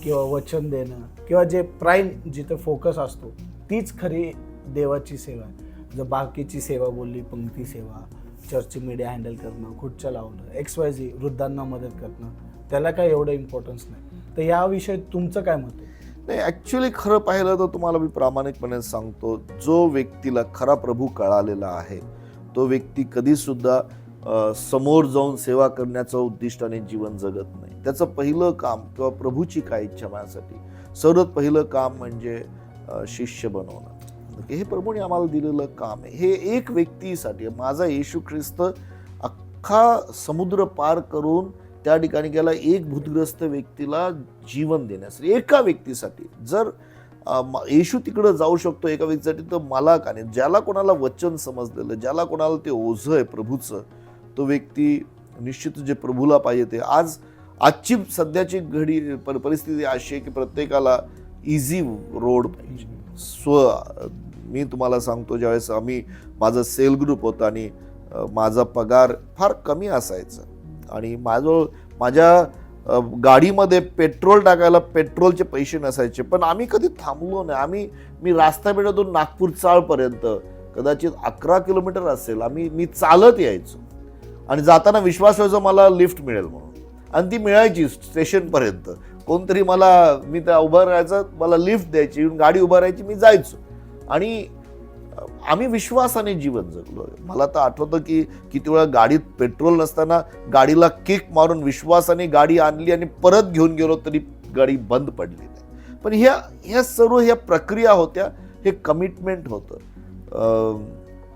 किंवा वचन देणं किंवा जे प्राईम जिथे फोकस असतो तीच खरी देवाची सेवा आहे. जर बाकीची सेवा बोलली, पंक्ती सेवा, चर्चची मीडिया हँडल करणं, खुर्च्या लावणं, XYZ, वृद्धांना मदत करणं, त्याला काय एवढं इम्पॉर्टन्स नाही. तर याविषयी तुमचं काय मत आहे? नाही, ॲक्च्युली खरं पाहिलं तर तुम्हाला मी प्रामाणिकपणे सांगतो, जो व्यक्तीला खरा प्रभू कळालेला आहे, तो व्यक्ती कधीसुद्धा समोर जाऊन सेवा करण्याचं उद्दिष्टाने जीवन जगत नाही. त्याचं पहिलं काम किंवा प्रभूची काय इच्छा माझ्यासाठी, सर्वात पहिलं काम म्हणजे शिष्य बनवणं. हे प्रभूने आम्हाला दिलेलं काम आहे. हे एक व्यक्तीसाठी, माझा येशू ख्रिस्त अख्खा समुद्र पार करून त्या ठिकाणी गेला एक भूतग्रस्त व्यक्तीला जीवन देण्यासाठी, एका व्यक्तीसाठी. जर येशू तिकडं जाऊ शकतो एका व्यक्तीसाठी, तर मला का नाही? ज्याला कोणाला वचन समजलेलं, ज्याला कोणाला ते ओझं आहे प्रभूचं, तो व्यक्ती निश्चित जे प्रभूला पाहिजे ते. आजची सध्याची परिस्थिती अशी आहे की प्रत्येकाला इझी रोड पाहिजे. मी तुम्हाला सांगतो, ज्यावेळेस माझं सेल ग्रुप होतं आणि माझा पगार फार कमी असायचा आणि माझ्या गाडीमध्ये पेट्रोल टाकायला पेट्रोलचे पैसे नसायचे, पण आम्ही कधी थांबलो नाही. मी रास्तापेठातून नागपूर चाळपर्यंत कदाचित 11 किलोमीटर असेल, मी चालत यायचो आणि जाताना विश्वास व्हायचा मला लिफ्ट मिळेल म्हणून, आणि ती मिळायची स्टेशनपर्यंत. कोणतरी मी त्या उभं राहायचं, मला लिफ्ट द्यायची, गाडी उभं राहायची, मी जायचो. आणि आम्ही विश्वासाने जीवन जगलो. मला तर आठवतं की किती वेळा गाडीत पेट्रोल नसताना गाडीला किक मारून विश्वासाने गाडी आणली आणि परत घेऊन गेलो तरी गाडी बंद पडली नाही. पण ह्या सर्व ह्या प्रक्रिया होत्या, हे कमिटमेंट होतं.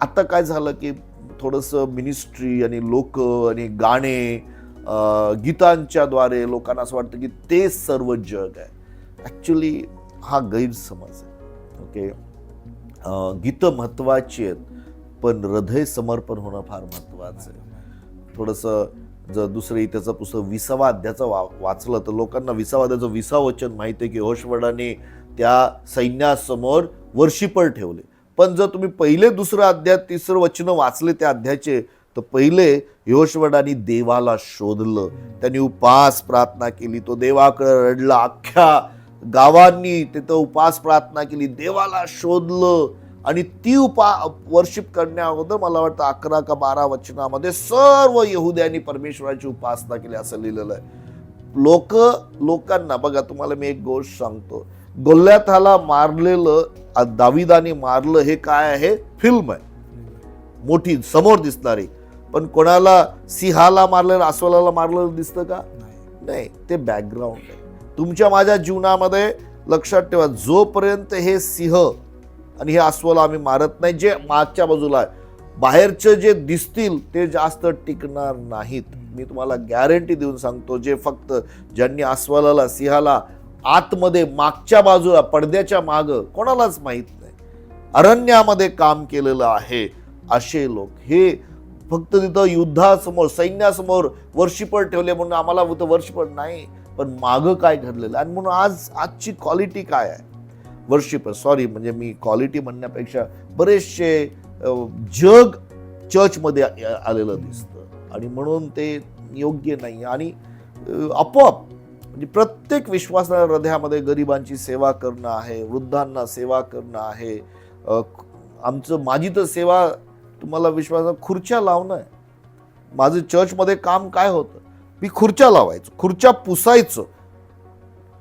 आता काय झालं की थोडंसं मिनिस्ट्री आणि लोक आणि गाणे, गीतांच्या द्वारे लोकांना असं वाटतं की ते सर्व जग आहे. ॲक्च्युली हा गैरसमज आहे. ओके, गीतं महत्त्वाची आहेत, पण हृदय समर्पण होणं फार महत्त्वाचं आहे. थोडंसं जर दुसरं इथेचं पुस्तक 20वा अध्यायाचं वाचलं तर लोकांना 20वा अध्यायाचं 20वा वचन माहिती आहे की यहोशवडाने त्या सैन्यासमोर वर्शिपर ठेवले. पण जर तुम्ही पहिले, दुसरं अध्याय, तिसरं वचन वाचले त्या अध्यायाचे, तर पहिले यहोशवडाने देवाला शोधलं, त्यांनी उपास प्रार्थना केली, तो देवाकडे रडला. अख्ख्या गावांनी तिथं उपास प्रार्थना केली, देवाला शोधलं. आणि ती वर्शिप करण्या अगोदर मला वाटतं 11 का 12 वचनामध्ये सर्व यहुद्यांनी परमेश्वराची उपासना केली असं लिहिलेलं आहे. लोकांना बघा, तुम्हाला मी एक गोष्ट सांगतो, गोल्याथाला मारलेलं, दाविदाने मारलं, हे काय आहे? फिल्म आहे मोठी समोर दिसणारी. पण कोणाला सिंहाला मारलेलं, अस्वलाला मारलेलं दिसतं का? नाही, ते बॅकग्राऊंड आहे. तुमच्या माझ्या जीवनामध्ये लक्षात ठेवा, जोपर्यंत हे सिंह आणि हे अस्वल आम्ही मारत नाही, जे मागच्या बाजूला आहे, बाहेरचे जे दिसतील ते जास्त टिकणार नाहीत. मी तुम्हाला गॅरंटी देऊन सांगतो, जे फक्त ज्यांनी अस्वलाला, सिंहाला आतमध्ये मागच्या बाजूला पडद्याच्या मागं कोणालाच माहीत नाही, अरण्यामध्ये काम केलेलं आहे, असे लोक हे फक्त तिथं युद्धासमोर, सैन्यासमोर वर्शिपर ठेवले म्हणून आम्हाला वर्शिपर नाही, पण मागं काय घडलेलं. आणि म्हणून आजची क्वालिटी काय आहे? वर्शिपर, सॉरी, म्हणजे मी क्वालिटी म्हणण्यापेक्षा बरेचसे जग चर्चमध्ये आलेलं दिसतं आणि म्हणून ते योग्य नाही. आणि आपोआप म्हणजे प्रत्येक विश्वासाच्या हृदयामध्ये गरिबांची सेवा करणं आहे, वृद्धांना सेवा करणं आहे. माझी तर सेवा, तुम्हाला विश्वास, खुर्च्या लावणं आहे. माझं चर्चमध्ये काम काय होतं? मी खुर्च्या लावायचो, खुर्च्या पुसायचो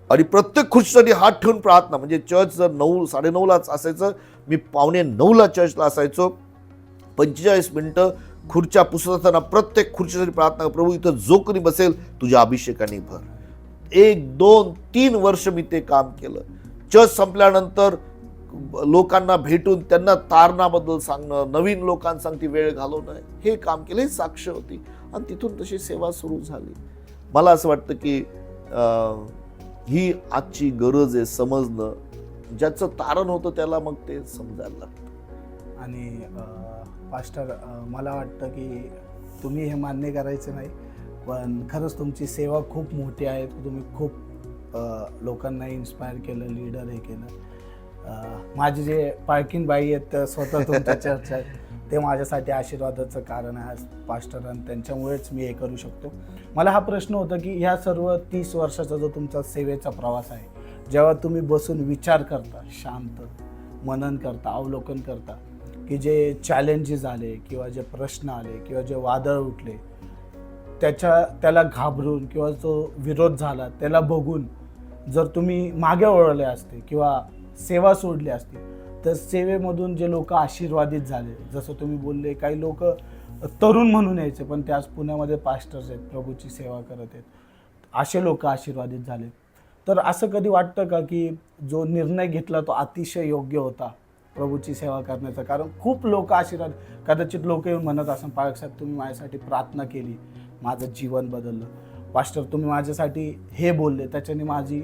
आणि प्रत्येक खुर्चीसाठी हात ठेवून प्रार्थना. म्हणजे चर्च जर 9, 9:30लाच असायचं, मी 8:45ला चर्चला असायचो. 45 मिनिटं खुर्च्या पुसत असताना प्रत्येक खुर्चीसाठी प्रार्थना, प्रभू इथं जो कोणी बसेल तुझ्या अभिषेकाने भर. 1, 2, 3 वर्ष मी ते काम केलं. चर्च संपल्यानंतर लोकांना भेटून त्यांना तारणाबद्दल सांगणं, नवीन लोकांसाठी वेळ घालवणं, हे काम केलं. ही साक्ष होती आणि तिथून तशी सेवा सुरू झाली. मला असं वाटतं की ही आजची गरज आहे, समजणं. ज्याचं तारण होतं त्याला मग ते समजायला लागतं. आणि पास्टर, मला वाटतं की तुम्ही हे मान्य करायचं नाही, पण खरंच तुमची सेवा खूप मोठी आहे. तुम्ही खूप लोकांना इन्स्पायर केलं, लीडर हे केलं. माझे जे पाळकीन बाई आहेत त्या स्वतः तुमच्या चर्च आहेत, ते माझ्यासाठी आशीर्वादाचं कारण आहे आज पास्टर, आणि त्यांच्यामुळेच मी हे करू शकतो. मला हा प्रश्न होता की ह्या सर्व 30 वर्षाचा जो तुमचा सेवेचा प्रवास आहे, जेव्हा तुम्ही बसून विचार करता, शांत मनन करता, अवलोकन करता, की जे चॅलेंजेस आले किंवा जे प्रश्न आले किंवा जे वादळ उठले, त्याला घाबरून किंवा जो विरोध झाला त्याला बघून जर तुम्ही मागे वळले असते किंवा सेवा सोडली असती, तर सेवेमधून जे लोक आशीर्वादित झाले, जसं तुम्ही बोलले, काही लोक तरुण म्हणून यायचे पण ते आज पुण्यामध्ये पास्टर्स आहेत, प्रभूची सेवा करत आहेत, असे लोक आशीर्वादित झाले. तर असं कधी वाटतं का की जो निर्णय घेतला तो अतिशय योग्य होता प्रभूची सेवा करण्याचा? कारण खूप लोक आशीर्वाद, कदाचित लोक येऊन म्हणत असं, पाळक साहेब तुम्ही माझ्यासाठी प्रार्थना केली, माझं जीवन बदललं. पास्टर तुम्ही माझ्यासाठी हे बोलले, त्याच्याने माझी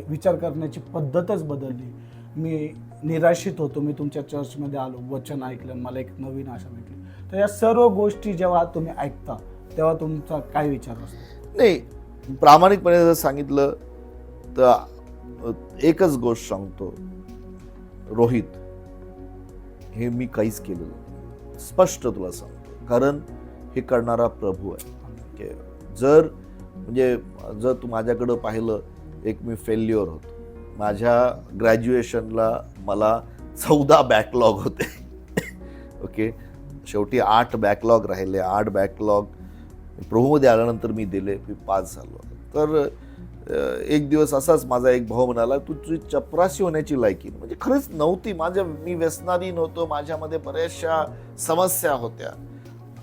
विचार करण्याची पद्धतच बदलली. मी निराशित होतो, मी तुमच्या चर्चमध्ये आलो, वचन ऐकलं, मला एक नवीन आशा भेटली. तर या सर्व गोष्टी जेव्हा तुम्ही ऐकता तेव्हा तुमचा काय विचार असतो? नाही, प्रामाणिकपणे जर सांगितलं तर एकच गोष्ट सांगतो, रोहित, हे मी काहीच केलेलं नाही, स्पष्ट तुला सांगतो. कारण हे करणारा प्रभू आहे. जर म्हणजे जर तू माझ्याकडं पाहिलं, एक मी फेल्युअर होतो. माझ्या ग्रॅज्युएशनला मला 14 बॅकलॉग होते. ओके, शेवटी 8 बॅकलॉग राहिले. 8 बॅकलॉग प्रभूमध्ये आल्यानंतर मी दिले, मी पास झालो. तर एक दिवस असाच माझा एक भाऊ म्हणाला, तू तुझी चपराशी होण्याची लायकी. म्हणजे खरंच नव्हती. मी व्यसनाधीन नव्हतो, माझ्यामध्ये बऱ्याचशा समस्या होत्या.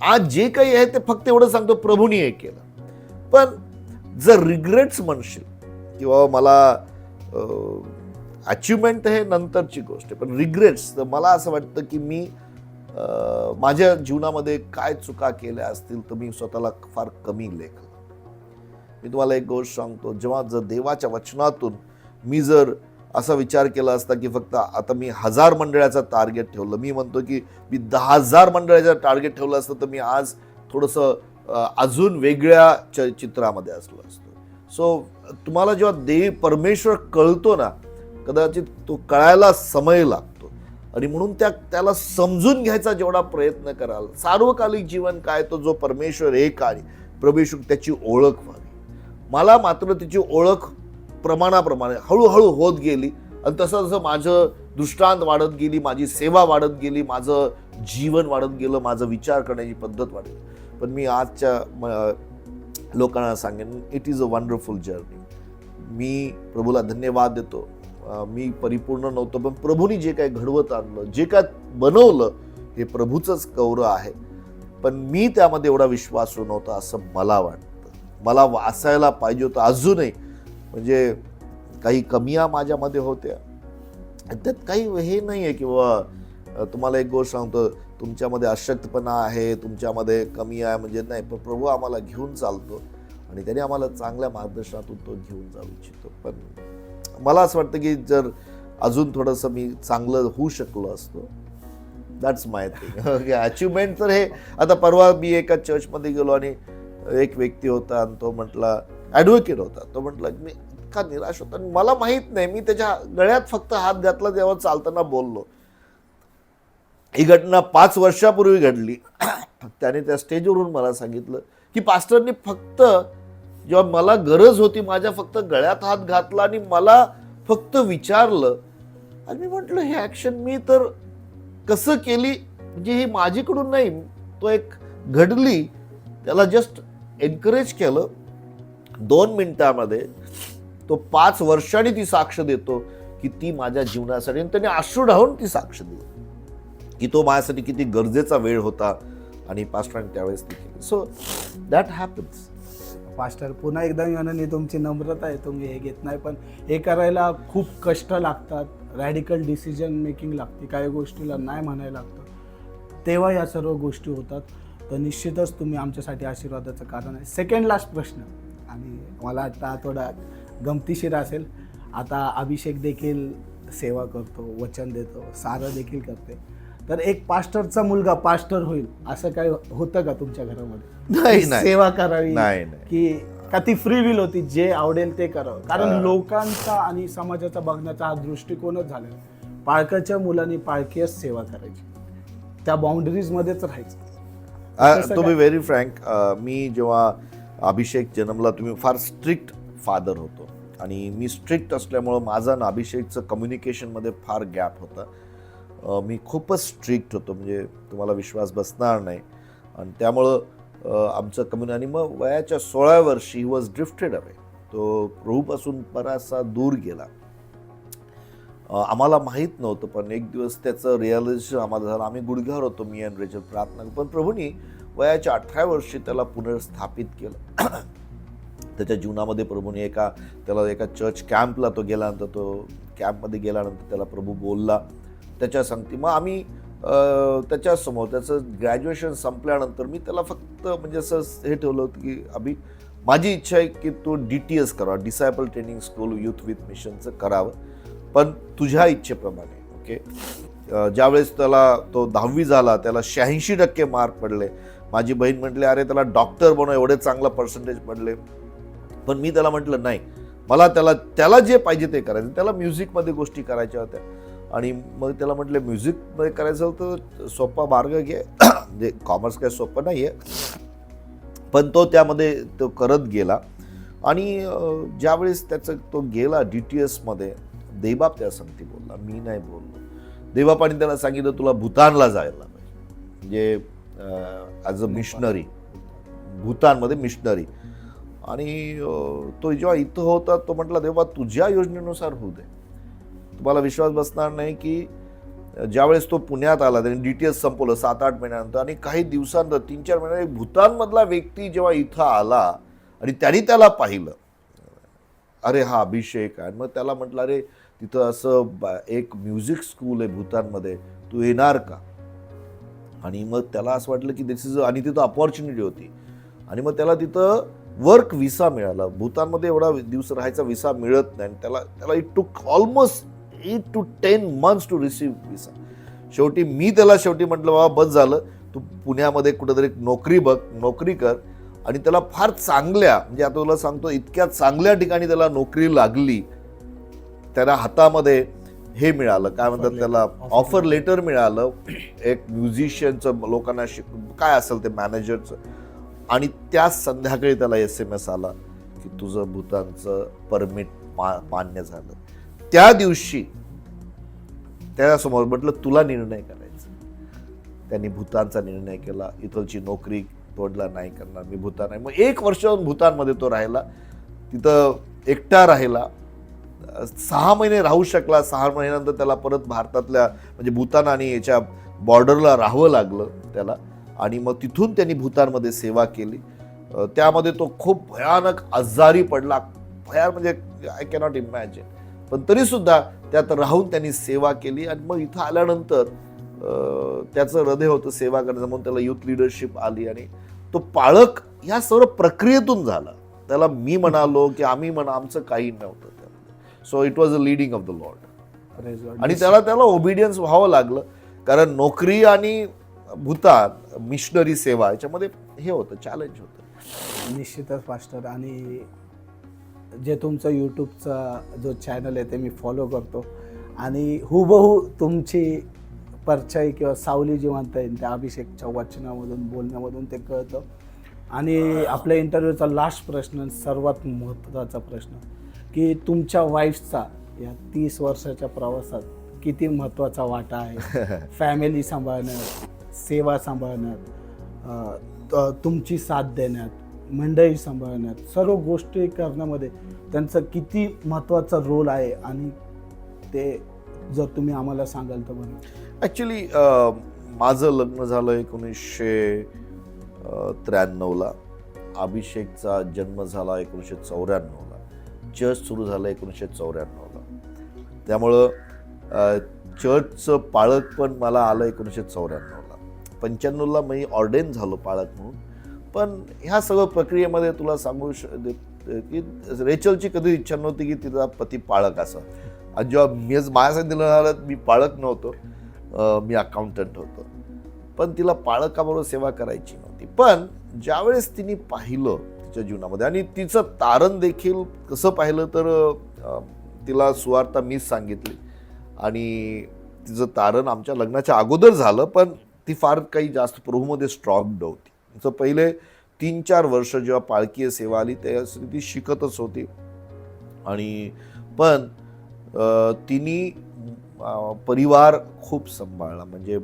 आज जे काही आहे ते फक्त एवढं सांगतो, प्रभूने हे केलं. पण जर रिग्रेट्स म्हणशील किंवा मला अचिव्हमेंट हे नंतरची गोष्ट आहे, पण रिग्रेट्स, तर मला असं वाटतं की मी माझ्या जीवनामध्ये काय चुका केल्या असतील तर मी स्वतःला फार कमी लेखलं. मी तुम्हाला एक गोष्ट सांगतो, जेव्हा जर देवाच्या वचनातून मी जर असा विचार केला असता की फक्त आता मी 1000 मंडळाचं टार्गेट ठेवलं, मी म्हणतो की मी 10,000 मंडळाचं टार्गेट ठेवलं असतं तर मी आज थोडंसं अजून वेगळ्या चित्रामध्ये असलो असतो. सो तुम्हाला जेव्हा परमेश्वर कळतो ना, कदाचित तो कळायला समय लागतो आणि म्हणून त्याला समजून घ्यायचा जेवढा प्रयत्न कराल. सार्वकालिक जीवन काय, तो जो परमेश्वर एक आहे, परमेश्वर त्याची ओळख व्हावी. मला मात्र त्याची ओळख प्रमाणाप्रमाणे हळूहळू होत गेली आणि तसं जसं माझं दृष्टांत वाढत गेली, माझी सेवा वाढत गेली, माझं जीवन वाढत गेलं, माझं विचार करण्याची पद्धत वाढली. पण मी आजच्या लोकांना सांगेन, it is a wonderful journey. मी प्रभूला धन्यवाद देतो. मी परिपूर्ण नव्हतो, पण प्रभूने जे काय घडवत आणलं, जे काय बनवलं, हे प्रभूचंच गौरव आहे. पण मी त्यामध्ये एवढा विश्वासू नव्हता असं मला वाटतं. मला वाचायला पाहिजे होतं अजूनही. म्हणजे काही कमिया माझ्यामध्ये होत्या. त्यात काही हे नाही आहे किंवा तुम्हाला एक गोष्ट सांगतो, तुमच्यामध्ये अशक्तपणा आहे, तुमच्यामध्ये कमी आहे म्हणजे नाही. पण प्रभू आम्हाला घेऊन चालतो आणि त्याने आम्हाला चांगल्या मार्गदर्शनातून तो घेऊन जाऊ इच्छितो. पण मला असं वाटतं की जर अजून थोडंसं मी चांगलं होऊ शकलो असतो. That's my thing. अचिव्हमेंट तर हे आता परवा मी एका चर्चमध्ये गेलो आणि एक व्यक्ती होता आणि तो म्हटला, ॲडव्होकेट होता, तो म्हटला मी इतका निराश होता आणि मला माहीत नाही, मी त्याच्या गळ्यात फक्त हात घातला तेव्हा चालताना बोललो. ही घटना 5 वर्षापूर्वी घडली. त्याने त्या स्टेजवरून मला सांगितलं की पास्टरनी फक्त जेव्हा मला गरज होती माझ्या फक्त गळ्यात हात घातला आणि मला फक्त विचारलं. आणि मी म्हटलं हे ॲक्शन मी तर कसं केली, म्हणजे ही माझीकडून नाही, तो एक घडली, त्याला जस्ट एनकरेज केलं. 2 मिनिटामध्ये तो 5 वर्षांनी ती साक्ष देतो की ती माझ्या जीवनासाठी, आणि त्याने अश्रू ढाळून ती साक्ष दिली की तो माझ्यासाठी किती गरजेचा वेळ होता आणि पास्टरांनी त्यावेळेस ती केली. So that happens. पास्टर, पुन्हा एकदा मी म्हणून तुमची नम्रता आहे, तुम्ही हे घेत नाही, पण हे करायला खूप कष्ट लागतात, रॅडिकल डिसिजन मेकिंग लागते, काही गोष्टीला नाही म्हणायला लागतं, तेव्हा या सर्व गोष्टी होतात. तर निश्चितच तुम्ही आमच्यासाठी आशीर्वादाचं कारण आहे. सेकंड लास्ट प्रश्न, आणि मला वाटतं हा थोडा गमतीशीर असेल. आता अभिषेक देखील सेवा करतो, वचन देतो, सारा देखील करते. तर एक पास्टरचा मुलगा पास्टर होईल असं काय होतं का तुमच्या घरामध्ये? नाही, सेवा करावी नाही. की का ती फ्री विल होती, जे आवडेल ते करावं? कारण लोकांचा आणि समाजाचा बघण्याचा हा दृष्टिकोनच झालेला. पाळकाच्या मुलांनी पाळकीच सेवा करायची, त्या बाउंड्रीज मध्येच राहायचं. टू बी व्हेरी फ्रँक, मी जेव्हा अभिषेक जन्मला, तुम्ही फार स्ट्रिक्ट फादर होतो आणि मी स्ट्रिक्ट असल्यामुळं माझा ना अभिषेकचं कम्युनिकेशनमध्ये फार गॅप होता. मी खूपच स्ट्रिक्ट होतो, म्हणजे तुम्हाला विश्वास बसणार नाही. आणि त्यामुळं आमचं आणि मग वयाच्या 16व्या वर्षी ही वॉज ड्रिफ्टेड अवे. तो प्रभूपासून बराचसा दूर गेला. आम्हाला माहीत नव्हतं, पण एक दिवस त्याचं रिअलायझेशन आम्हाला झालं. आम्ही गुडघ्यावर होतो, मी आणि रेचल प्रार्थना, पण प्रभूंनी वयाच्या 18व्या वर्षी त्याला पुनर्स्थापित केलं. त्याच्या जीवनामध्ये प्रभूने त्याला एका चर्च कॅम्पला तो गेल्यानंतर, तो कॅम्पमध्ये गेल्यानंतर त्याला प्रभू बोलला, त्याच्या सांगती. मग आम्ही त्याच्यासमोर त्याचं ग्रॅज्युएशन संपल्यानंतर मी त्याला फक्त म्हणजे असं हे ठेवलं होतं की माझी इच्छा आहे की तो DTS करावा, disciple training school youth with मिशनचं करावं, पण तुझ्या इच्छेप्रमाणे. ओके. ज्यावेळेस त्याला तो 10वी झाला, त्याला 86% मार्क पडले. माझी बहीण म्हटली, अरे त्याला डॉक्टर बनव, एवढे चांगला पर्सेंटेज पडले. पण मी त्याला म्हटलं नाही, मला त्याला जे पाहिजे ते करायचं. त्याला म्युझिकमध्ये गोष्टी करायच्या होत्या आणि मग त्याला म्हटलं म्युझिकमध्ये करायचं तर सोपा मार्ग घे, म्हणजे कॉमर्स काय सोपं नाही आहे. पण तो त्यामध्ये तो करत गेला आणि ज्यावेळेस त्याचं तो गेला DTS मध्ये, देवबाप त्या संगती बोलला, मी नाही बोललो. देवबापाने त्याला सांगितलं तुला भूतानला जायला पाहिजे, म्हणजे ॲज अ मिशनरी, भूतानमध्ये मिशनरी. आणि तो जेव्हा इथं होता तो म्हटला देवा तुझ्या योजनेनुसार होऊ दे. तुम्हाला विश्वास बसणार नाही की ज्यावेळेस तो पुण्यात आला, त्याने DTS संपवलं 7-8 महिन्यानंतर, आणि काही दिवसांनंतर 3-4 महिन्यात भूतानमधला व्यक्ती जेव्हा इथं आला आणि त्यांनी त्याला पाहिलं, अरे हा अभिषेक आहे. मग त्याला म्हटलं अरे तिथं असं एक म्युझिक स्कूल आहे भूतानमध्ये, तू येणार का? आणि मग त्याला असं वाटलं की दिस इज, आणि तिथं अपॉर्च्युनिटी होती. आणि मग त्याला तिथं वर्क विसा मिळाला. भूतानमध्ये एवढा दिवस राहायचा विसा मिळत नाही, त्याला it took almost 8 to 10 months to receive visa. शेवटी मी त्याला म्हटलं बाबा बस झालं, तू पुण्यामध्ये कुठेतरी नोकरी कर. आणि त्याला फार चांगल्या, म्हणजे आता तुला सांगतो इतक्या चांगल्या ठिकाणी त्याला नोकरी लागली. त्याला हातामध्ये हे मिळालं, काय म्हणतात त्याला, ऑफर लेटर मिळालं, एक म्युझिशियनचं, लोकांना काय असेल ते मॅनेजरचं. आणि त्याच संध्याकाळी त्याला SMS आला की तुझं भूतानचं परमिट मान्य झालं. त्या दिवशी त्याच्यासमोर म्हटलं तुला निर्णय करायचा. त्यांनी भूतानचा निर्णय केला, इथलची नोकरी तोडला नाही करणार, मी भूतान आहे. मग 1 वर्ष भूतानमध्ये तो राहिला, तिथं एकटा राहिला, 6 महिने राहू शकला. 6 महिन्यानंतर त्याला परत भारतातल्या, म्हणजे भूतान आणि याच्या बॉर्डरला राहावं लागलं त्याला. आणि मग तिथून त्यांनी भूतानमध्ये सेवा केली. त्यामध्ये तो खूप भयानक आजारी पडला, म्हणजे आय कॅनॉट इमॅजिन. पण तरीसुद्धा त्यात राहून त्यांनी सेवा केली. आणि मग इथं आल्यानंतर त्याचं हृदय होतं सेवा करण्याचं, म्हणून त्याला युथ लिडरशिप आली. आणि तो पाळक ह्या सर्व प्रक्रियेतून झाला. त्याला मी म्हणालो की आम्ही आमचं काही नव्हतं त्यामध्ये. So it was a leading of the Lord. आणि त्याला ओबिडियन्स व्हावं लागलं, कारण नोकरी आणि भूतान मिशनरी सेवा याच्यामध्ये हे होतं, चॅलेंज होतं. निश्चितच पास्टर. आणि जे तुमचं यूट्यूबचा जो चॅनल आहे ते मी फॉलो करतो, आणि हुबहू तुमची परछाई किंवा सावली जी म्हणता येईल त्या अभिषेकच्या वचनामधून, बोलण्यामधून ते कळतं. आणि आपल्या इंटरव्ह्यूचा लास्ट प्रश्न, सर्वात महत्त्वाचा प्रश्न, की तुमच्या वाईफचा या 30 वर्षाच्या प्रवासात किती महत्त्वाचा वाटा आहे फॅमिली सांभाळण्यात, सेवा सांभाळण्यात, तुमची साथ देण्यात, मंडळी सांभाळण्यात, सर्व गोष्टी करण्यामध्ये त्यांचं किती महत्त्वाचा रोल आहे, आणि ते जर तुम्ही आम्हाला सांगाल तर बरं. ॲक्च्युली माझं लग्न झालं 1993ला, अभिषेकचा जन्म झाला 1994ला, चर्च सुरू झालं 1994ला. त्यामुळं चर्चचं पाळक पण मला आलं 1994ला. 95ला मी ऑर्डेन झालो पाळक म्हणून. पण ह्या सगळ्या प्रक्रियेमध्ये तुला सांगू की रेचलची कधी इच्छा नव्हती की तिचा पती पाळक असा. आणि जेव्हा माझ्यासाठी दिलं झालं, मी पाळक नव्हतो, मी अकाउंटंट होतो. पण तिला पाळकाबरोबर सेवा करायची नव्हती. पण ज्यावेळेस तिने पाहिलं तिच्या जीवनामध्ये, आणि तिचं तारण देखील कसं पाहिलं तर तिला सुवार्ता मीच सांगितली. आणि तिचं तारण आमच्या लग्नाच्या अगोदर झालं, पण ती फार काही जास्त प्रभूमध्ये स्ट्रॉंग नव्हती. तिचं पहिले 3-4 वर्ष जेव्हा पाळकीय सेवा आली त्यावेळेस ती शिकतच होती. आणि पण तिने परिवार खूप सांभाळला. म्हणजे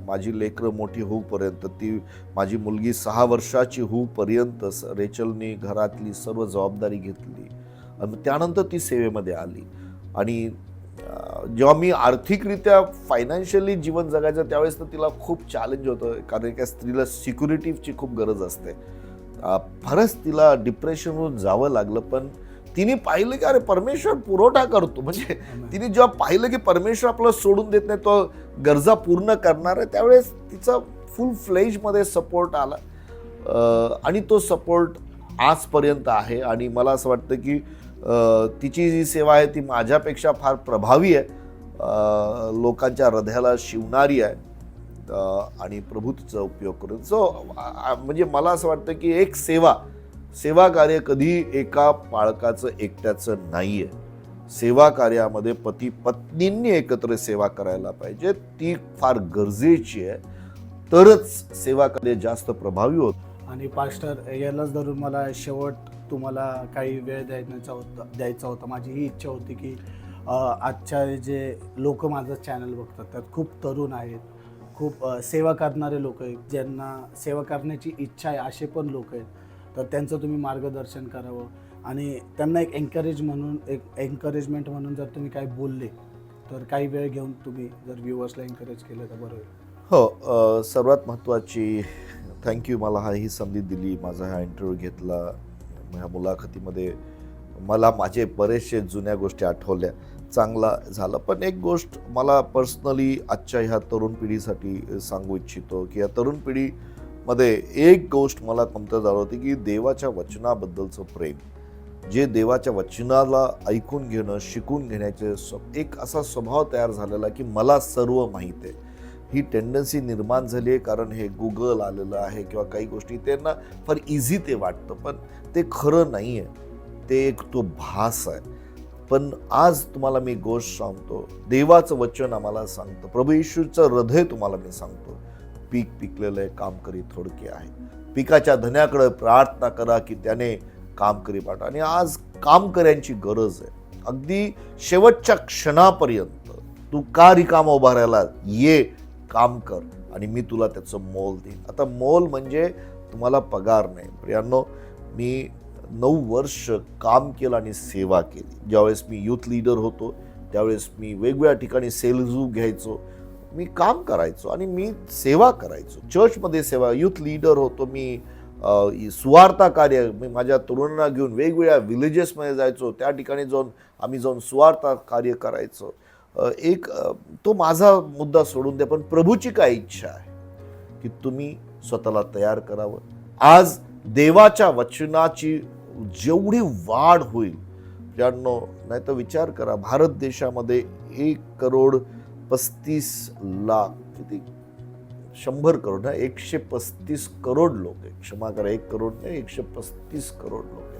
माझी लेकरं मोठी होऊपर्यंत, ती माझी मुलगी 6 वर्षाची होऊपर्यंत रेचलनी घरातली सर्व जबाबदारी घेतली. आणि त्यानंतर ती सेवेमध्ये आली. आणि जेव्हा मी आर्थिकरित्या फायनान्शियली जीवन जगायचं त्यावेळेस तर तिला खूप चॅलेंज होतं, कारण एका स्त्रीला सिक्युरिटीची खूप गरज असते. फारच तिला डिप्रेशनवरून जावं लागलं. पण तिने पाहिलं की अरे परमेश्वर पुरवठा करतो. म्हणजे तिने जेव्हा पाहिलं की परमेश्वर आपल्याला सोडून देत नाही, तो गरजा पूर्ण करणार आहे, त्यावेळेस तिचा फुल फ्लेजमध्ये सपोर्ट आला. आणि तो सपोर्ट आजपर्यंत आहे. आणि मला असं वाटतं की तिची जी सेवा आहे ती माझ्यापेक्षा फार प्रभावी आहे, लोकांच्या हृदयाला शिवणारी आहे. आणि प्रभू तिचा उपयोग करून. सो म्हणजे मला असं वाटतं की एक सेवा कार्य कधी एका पाळकाचं एकट्याचं नाही आहे. सेवा कार्यामध्ये पती पत्नींनी एकत्र सेवा करायला पाहिजे, ती फार गरजेची आहे. तरच सेवा कार्य जास्त प्रभावी होतं. आणि पास्टर यालाच धरून मला शेवट तुम्हाला काही वेळ द्यायचा होता. माझी ही इच्छा होती की आजच्या जे लोक माझं चॅनल बघतात त्यात खूप तरुण आहेत, खूप सेवा करणारे लोक आहेत, ज्यांना सेवा करण्याची इच्छा आहे असे पण लोक आहेत. तर त्यांचं तुम्ही मार्गदर्शन करावं आणि त्यांना एक एन्करेजमेंट म्हणून जर तुम्ही काही बोलले तर काही वेळ घेऊन तुम्ही जर व्ह्युअर्सला एन्करेज केलं तर बरं होईल. हो, सर्वात महत्त्वाची थँक्यू मला ही संधी दिली, माझा हा इंटरव्ह्यू घेतला. ह्या मुलाखतीमध्ये मला माझे बरेचसे जुन्या गोष्टी आठवल्या, चांगला झालं. पण एक गोष्ट मला पर्सनली आजच्या ह्या तरुण पिढीसाठी सांगू इच्छितो की या तरुण पिढीमध्ये एक गोष्ट मला कमतर जाणवते की देवाच्या वचनाबद्दलचं प्रेम, जे देवाच्या वचनाला ऐकून घेणं, शिकून घेण्याचे एक असा स्वभाव तयार झालेला की मला सर्व माहीत आहे, ही टेंडन्सी निर्माण झाली आहे. कारण हे गुगल आलेलं आहे किंवा काही गोष्टी त्यांना फार इझी ते वाटतं, पण ते खरं नाही आहे, ते एक तो भास आहे. पण आज तुम्हाला मी गोष्ट सांगतो, देवाचं वचन आम्हाला सांगतं, प्रभू येशूचं हृदय तुम्हाला मी सांगतो, पीक पिकलेलं आहे, काम करी थोडके आहे. पिकाच्या धन्याकडे प्रार्थना करा की त्याने काम करी पाठवा. आणि आज कामकऱ्यांची गरज आहे. अगदी शेवटच्या क्षणापर्यंत तू का रिकामा उभा राहिला, ये काम कर आणि मी तुला त्याचं मोल देईन. आता मोल म्हणजे तुम्हाला पगार नाही. प्रियांनो, मी 9 वर्ष काम केलं आणि सेवा केली. ज्यावेळेस मी युथ लीडर होतो त्यावेळेस मी वेगवेगळ्या ठिकाणी सेल्स घ्यायचो, मी काम करायचो आणि मी सेवा करायचो. चर्चमध्ये सेवा, युथ लीडर होतो मी, सुवार्ता कार्य, मी माझ्या तरुणांना घेऊन वेगवेगळ्या विलेजेसमध्ये जायचो, त्या ठिकाणी आम्ही जाऊन सुवार्ता कार्य करायचो. तो माझा मुद्दा सोडून द्या, पण प्रभूची काय इच्छा आहे की तुम्ही स्वतःला तयार करावं. आज देवाच्या वचनाची जेवढी वाढ होईल ज्यांनो, नाही तर विचार करा, भारत देशामध्ये 1,35,00,000 किती 100 करोड ना, 135 करोड लोक आहेत. क्षमा करा, 1 करोड नाही, 135 करोड लोक आहेत.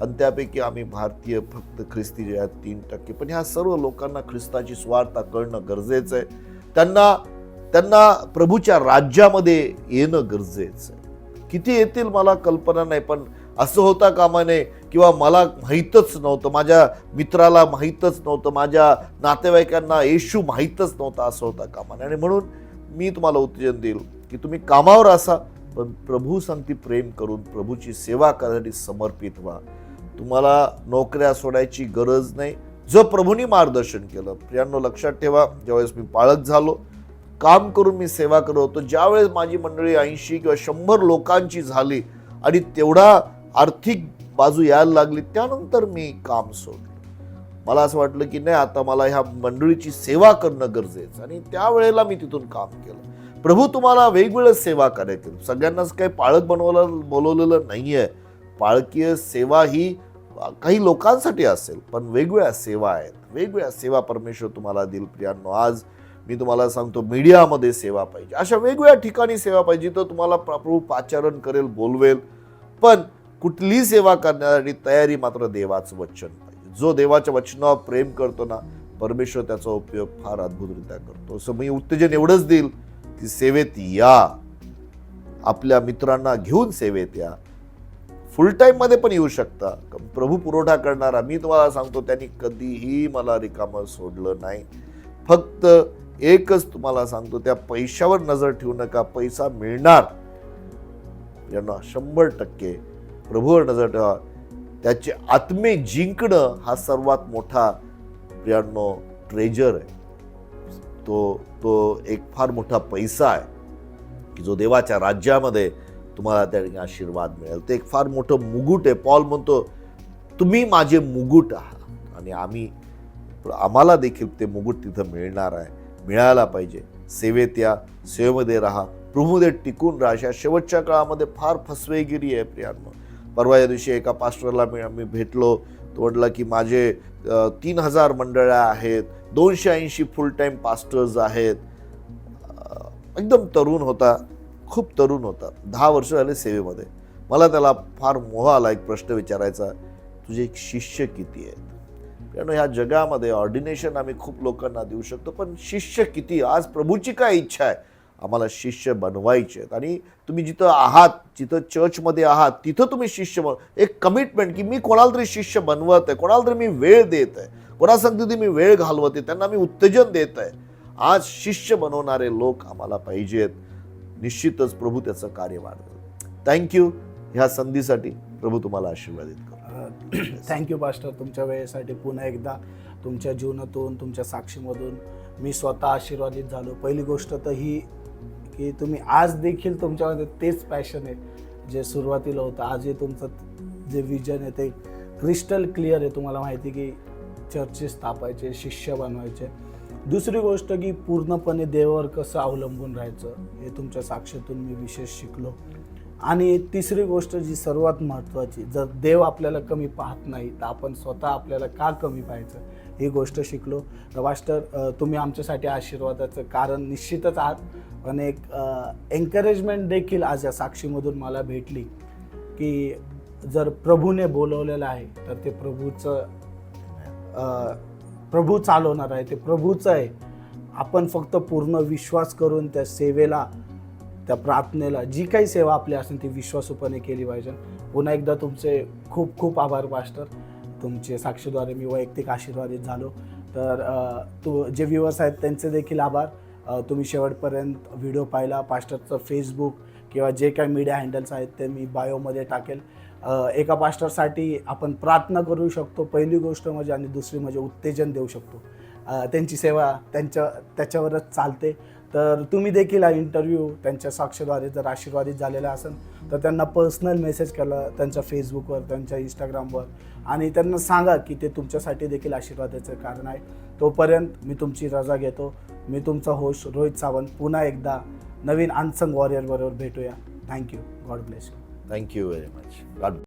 आणि त्यापैकी आम्ही भारतीय फक्त ख्रिस्ती जे आहेत 3%. पण ह्या सर्व लोकांना ख्रिस्ताची स्वार्था कळणं गरजेचं आहे. त्यांना प्रभूच्या राज्यामध्ये येणं गरजेचं आहे. किती येतील मला कल्पना नाही, पण असं होता कामा नये किंवा मला माहीतच नव्हतं, माझ्या मित्राला माहीतच नव्हतं, माझ्या नातेवाईकांना येशू माहीतच नव्हता, असं होता कामा नये. आणि म्हणून मी तुम्हाला उत्तेजन देईल की तुम्ही कामावर असा, पण प्रभू सांगती प्रेम करून प्रभूची सेवा करण्यासाठी समर्पित व्हा. तुम्हाला नोकऱ्या सोडायची गरज नाही, जर प्रभूंनी मार्गदर्शन केलं. प्रियांनो, लक्षात ठेवा, ज्यावेळेस मी पाळक झालो, काम करून मी सेवा करत होतो, ज्यावेळेस माझी मंडळी 80 किंवा 100 लोकांची झाली आणि तेवढा आर्थिक बाजू यायला लागली, त्यानंतर मी काम सोडलं. मला असं वाटलं की नाही, आता मला ह्या मंडळीची सेवा करणं गरजेचं, आणि त्यावेळेला मी तिथून काम केलं. प्रभू तुम्हाला वेगवेगळं सेवा करायचं, सगळ्यांनाच काही पाळक बोलवलेलं नाहीये. पाळकीय सेवा ही काही लोकांसाठी असेल, पण वेगवेगळ्या सेवा आहेत, वेगवेगळ्या सेवा परमेश्वर तुम्हाला देईल. प्रियांनो, आज मी तुम्हाला सांगतो, मीडियामध्ये सेवा पाहिजे, अशा वेगवेगळ्या ठिकाणी सेवा पाहिजे. तर तुम्हाला प्रभू पाचारण करेल, बोलवेल, पण कुठलीही सेवा करण्यासाठी तयारी मात्र देवाचं वचन पाहिजे. जो देवाच्या वचनावर प्रेम करतो ना, परमेश्वर त्याचा उपयोग फार अद्भुतरित्या करतो. असं मी उत्तेजन एवढंच देईल की सेवेत या, आपल्या मित्रांना घेऊन सेवेत या. फुल टाईम मध्ये पण येऊ शकता. प्रभू पुरवठा करणारा, मी तुम्हाला सांगतो, त्यांनी कधीही मला रिकामं सोडलं नाही. फक्त एकच तुम्हाला सांगतो, त्या पैशावर नजर ठेवू नका. पैसा मिळणार, यांना 100% प्रभूवर नजर ठेवा. त्याचे आत्मे जिंकणं हा सर्वात मोठा प्रियांनो ट्रेजर आहे. तो एक फार मोठा पैसा आहे की जो देवाच्या राज्यामध्ये तुम्हाला त्या ठिकाणी आशीर्वाद मिळेल. ते एक फार मोठं मुकुट आहे. पॉल म्हणतो, तुम्ही माझे मुकुट आहात, आणि आम्हाला देखील ते मुकुट तिथं मिळणार आहे, मिळायला पाहिजे. सेवेत या, सेवेमध्ये राहा, प्रभूमध्ये टिकून राहा. अशा शेवटच्या काळामध्ये फार फसवेगिरी आहे प्रियांनो. परवा या दिवशी एका पास्टरला मी भेटलो. तो म्हटला की माझे 3,000 मंडळ्या आहेत, 280 फुल टाईम पास्टर्स आहेत. एकदम तरुण होता, खूप तरुण होता, 10 वर्ष झाले सेवेमध्ये. मला त्याला फार मोह आला एक प्रश्न विचारायचा, तुझे शिष्य किती आहेत? कारण ह्या जगामध्ये ऑर्डिनेशन आम्ही खूप लोकांना देऊ शकतो, पण शिष्य किती? आज प्रभूची काय इच्छा आहे? आम्हाला शिष्य बनवायचे आहेत. आणि तुम्ही जिथं आहात, जिथं चर्चमध्ये आहात, तिथं तुम्ही शिष्य एक कमिटमेंट की मी कोणाला तरी शिष्य बनवत आहे, कोणाला तरी मी वेळ देत आहे, कोणासंगती मी वेळ घालवते, त्यांना मी उत्तेजन देत आहे. आज शिष्य बनवणारे लोक आम्हाला पाहिजेत. निश्चितच प्रभू त्याचं कार्य वाढवेल. थँक्यू ह्या संधीसाठी. प्रभू तुम्हाला आशीर्वादित करो. थँक्यू पास्टर, तुमच्या वेळेसाठी. पुन्हा एकदा तुमच्या जीवनातून, तुमच्या साक्षीमधून मी स्वतः आशीर्वादित झालो. पहिली गोष्ट तर ही की तुम्ही आज देखील तुमच्यामध्ये तेच पॅशन आहे जे सुरुवातीला होतं. आजही तुमचं जे विजन आहे ते क्रिस्टल क्लिअर आहे. तुम्हाला माहिती की चर्चेस स्थापायचे, शिष्य बनवायचे. दुसरी गोष्ट की पूर्णपणे देवावर कसं अवलंबून राहायचं हे तुमच्या साक्षीतून मी विशेष शिकलो. आणि तिसरी गोष्ट जी सर्वात महत्त्वाची, जर देव आपल्याला कमी पाहत नाही तर आपण स्वतः आपल्याला का कमी पाहायचं ही गोष्ट शिकलो. तर मास्टर, तुम्ही आमच्यासाठी आशीर्वादाचं कारण निश्चितच आहात. पण एक एन्करेजमेंट देखील आज या साक्षीमधून मला भेटली की जर प्रभूने बोलवलेलं आहे तर ते प्रभू चालवणार आहे, ते प्रभूचं आहे. आपण फक्त पूर्ण विश्वास करून त्या सेवेला, त्या प्रार्थनेला, जी काही सेवा आपली असेल ती विश्वासूपणे केली पाहिजे. पुन्हा एकदा तुमचे खूप खूप आभार पास्टर. तुमचे साक्षीद्वारे मी वैयक्तिक आशीर्वादित झालो. तर जे व्ह्युअर्स आहेत त्यांचे देखील आभार. तुम्ही शेवटपर्यंत व्हिडिओ पाहिला. पास्टरचं फेसबुक किंवा जे काही मीडिया हँडल्स आहेत ते मी बायोमध्ये टाकेल. एका पास्टरसाठी आपण प्रार्थना करू शकतो पहिली गोष्ट म्हणजे, आणि दुसरी म्हणजे उत्तेजन देऊ शकतो. त्यांची सेवा त्याच्यावरच चालते. तर तुम्ही देखील हा इंटरव्ह्यू त्यांच्या साक्षीद्वारे जर आशीर्वादित झालेला असेल तर त्यांना पर्सनल मेसेज केला त्यांच्या फेसबुकवर, त्यांच्या इंस्टाग्रामवर, आणि त्यांना सांगा की ते तुमच्यासाठी देखील आशीर्वादाचं कारण आहे. तोपर्यंत मी तुमची रजा घेतो. मी तुमचा होस्ट रोहित सावंत. पुन्हा एकदा नवीन अनसंग वॉरियर बरोबर भेटूया. Thank you. God bless you. Thank you very much.